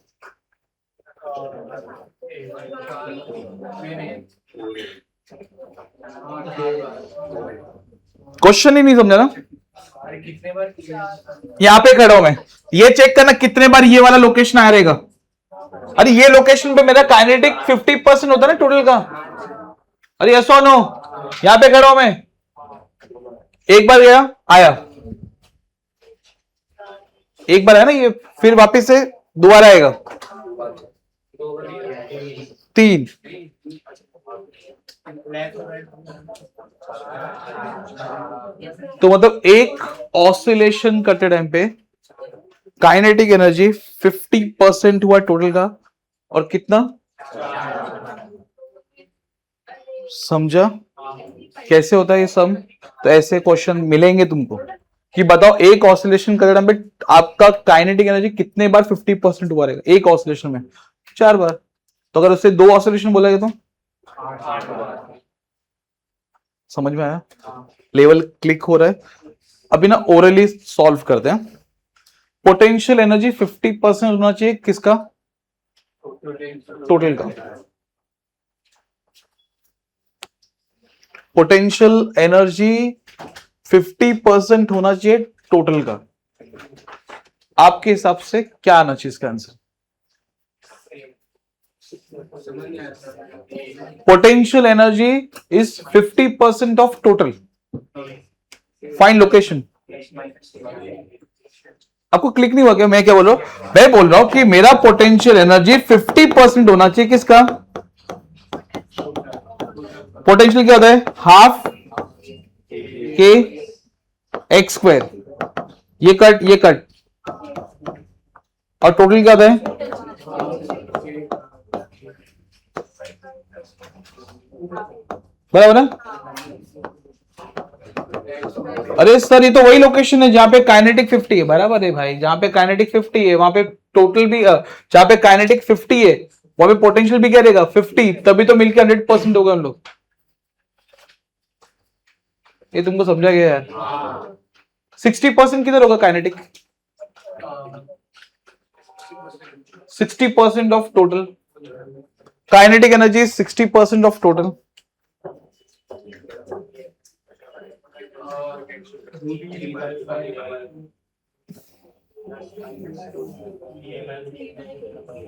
S1: क्वेश्चन ही नहीं समझा ना। यहां पे खड़ा हूं मैं, ये चेक करना कितने बार ये वाला लोकेशन आ रहेगा। अरे ये लोकेशन पे मेरा काइनेटिक 50% होता है ना टोटल का। अरे यस और नो, यहां पे खड़ा हूं मैं, एक बार गया आया, एक बार है ना ये, फिर वापस से दोबारा आएगा, 3, तो मतलब एक ऑसिलेशन करते टाइम पे काइनेटिक एनर्जी 50% हुआ टोटल का, और कितना, समझा कैसे होता है ये सम। तो ऐसे क्वेश्चन मिलेंगे तुमको कि बताओ एक ऑसिलेशन करते टाइम पे आपका काइनेटिक एनर्जी कितने बार 50% हुआ रहेगा एक ऑसिलेशन में, 4 बार। तो अगर उससे 2 ऑसिलेशन बोलेगा तो समझ में आया, लेवल क्लिक हो रहा है। अभी ना ओरली सॉल्व करते हैं। पोटेंशियल एनर्जी 50% होना चाहिए किसका, टोटल का। पोटेंशियल एनर्जी 50% होना चाहिए टोटल का, आपके हिसाब से क्या आना चाहिए इसका answer. Potential energy is 50% of total, find location. आपको क्लिक नहीं हुआ क्या, मैं क्या बोल रहा हूं, मैं बोल रहा हूं कि मेरा पोटेंशियल एनर्जी 50% होना चाहिए किसका, पोटेंशियल क्या होता है, हाफ के एक्स स्क्वायर, ये कट, और टोटल क्या होता है, बराबर ना। अरे सर ये तो वही लोकेशन है जहां पे काइनेटिक 50 है, बराबर है भाई, जहां पे काइनेटिक 50 है वहां पे टोटल भी, जहां पे काइनेटिक 50 है वहां पे पोटेंशियल भी क्या रहेगा 50, तभी तो मिलकर 100% हो गए हम लोग। ये तुमको समझा गया यार। 60% किधर होगा kinetic, 60% of total kinetic energy, 60% of total.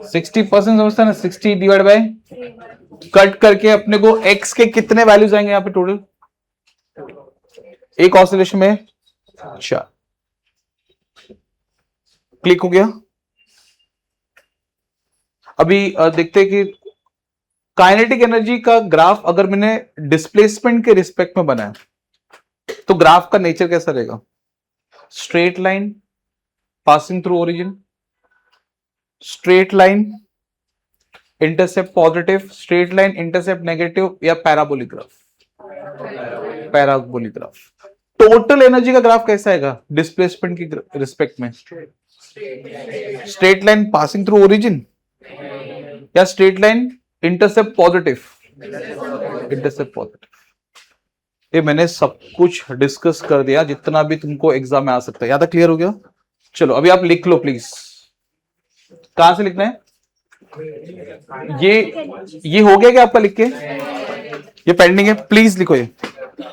S1: Sixty percent समझता है ना, 60 डिवाइड बाय, कट करके अपने को x के कितने वैल्यूज आएंगे यहाँ पे टोटल एक ऑसिलेशन में, अच्छा क्लिक हो गया। अभी देखते हैं कि काइनेटिक एनर्जी का ग्राफ अगर मैंने डिस्प्लेसमेंट के रिस्पेक्ट में बनाया तो ग्राफ का नेचर कैसा रहेगा, straight line passing through origin, straight line intercept positive, straight line intercept negative, या parabolic graph, parabolic graph. Total energy का ग्राफ कैसा आएगा डिस्प्लेसमेंट की रिस्पेक्ट में, straight line passing through origin, या straight line intercept positive, intercept positive. ये मैंने सब कुछ डिस्कस कर दिया जितना भी तुमको एग्जाम में आ सकता है। यहां तक क्लियर हो गया? चलो अभी आप लिख लो प्लीज। कहां से लिखना है? ये हो गया क्या आपका लिख के? ये पेंडिंग है, प्लीज लिखो ये।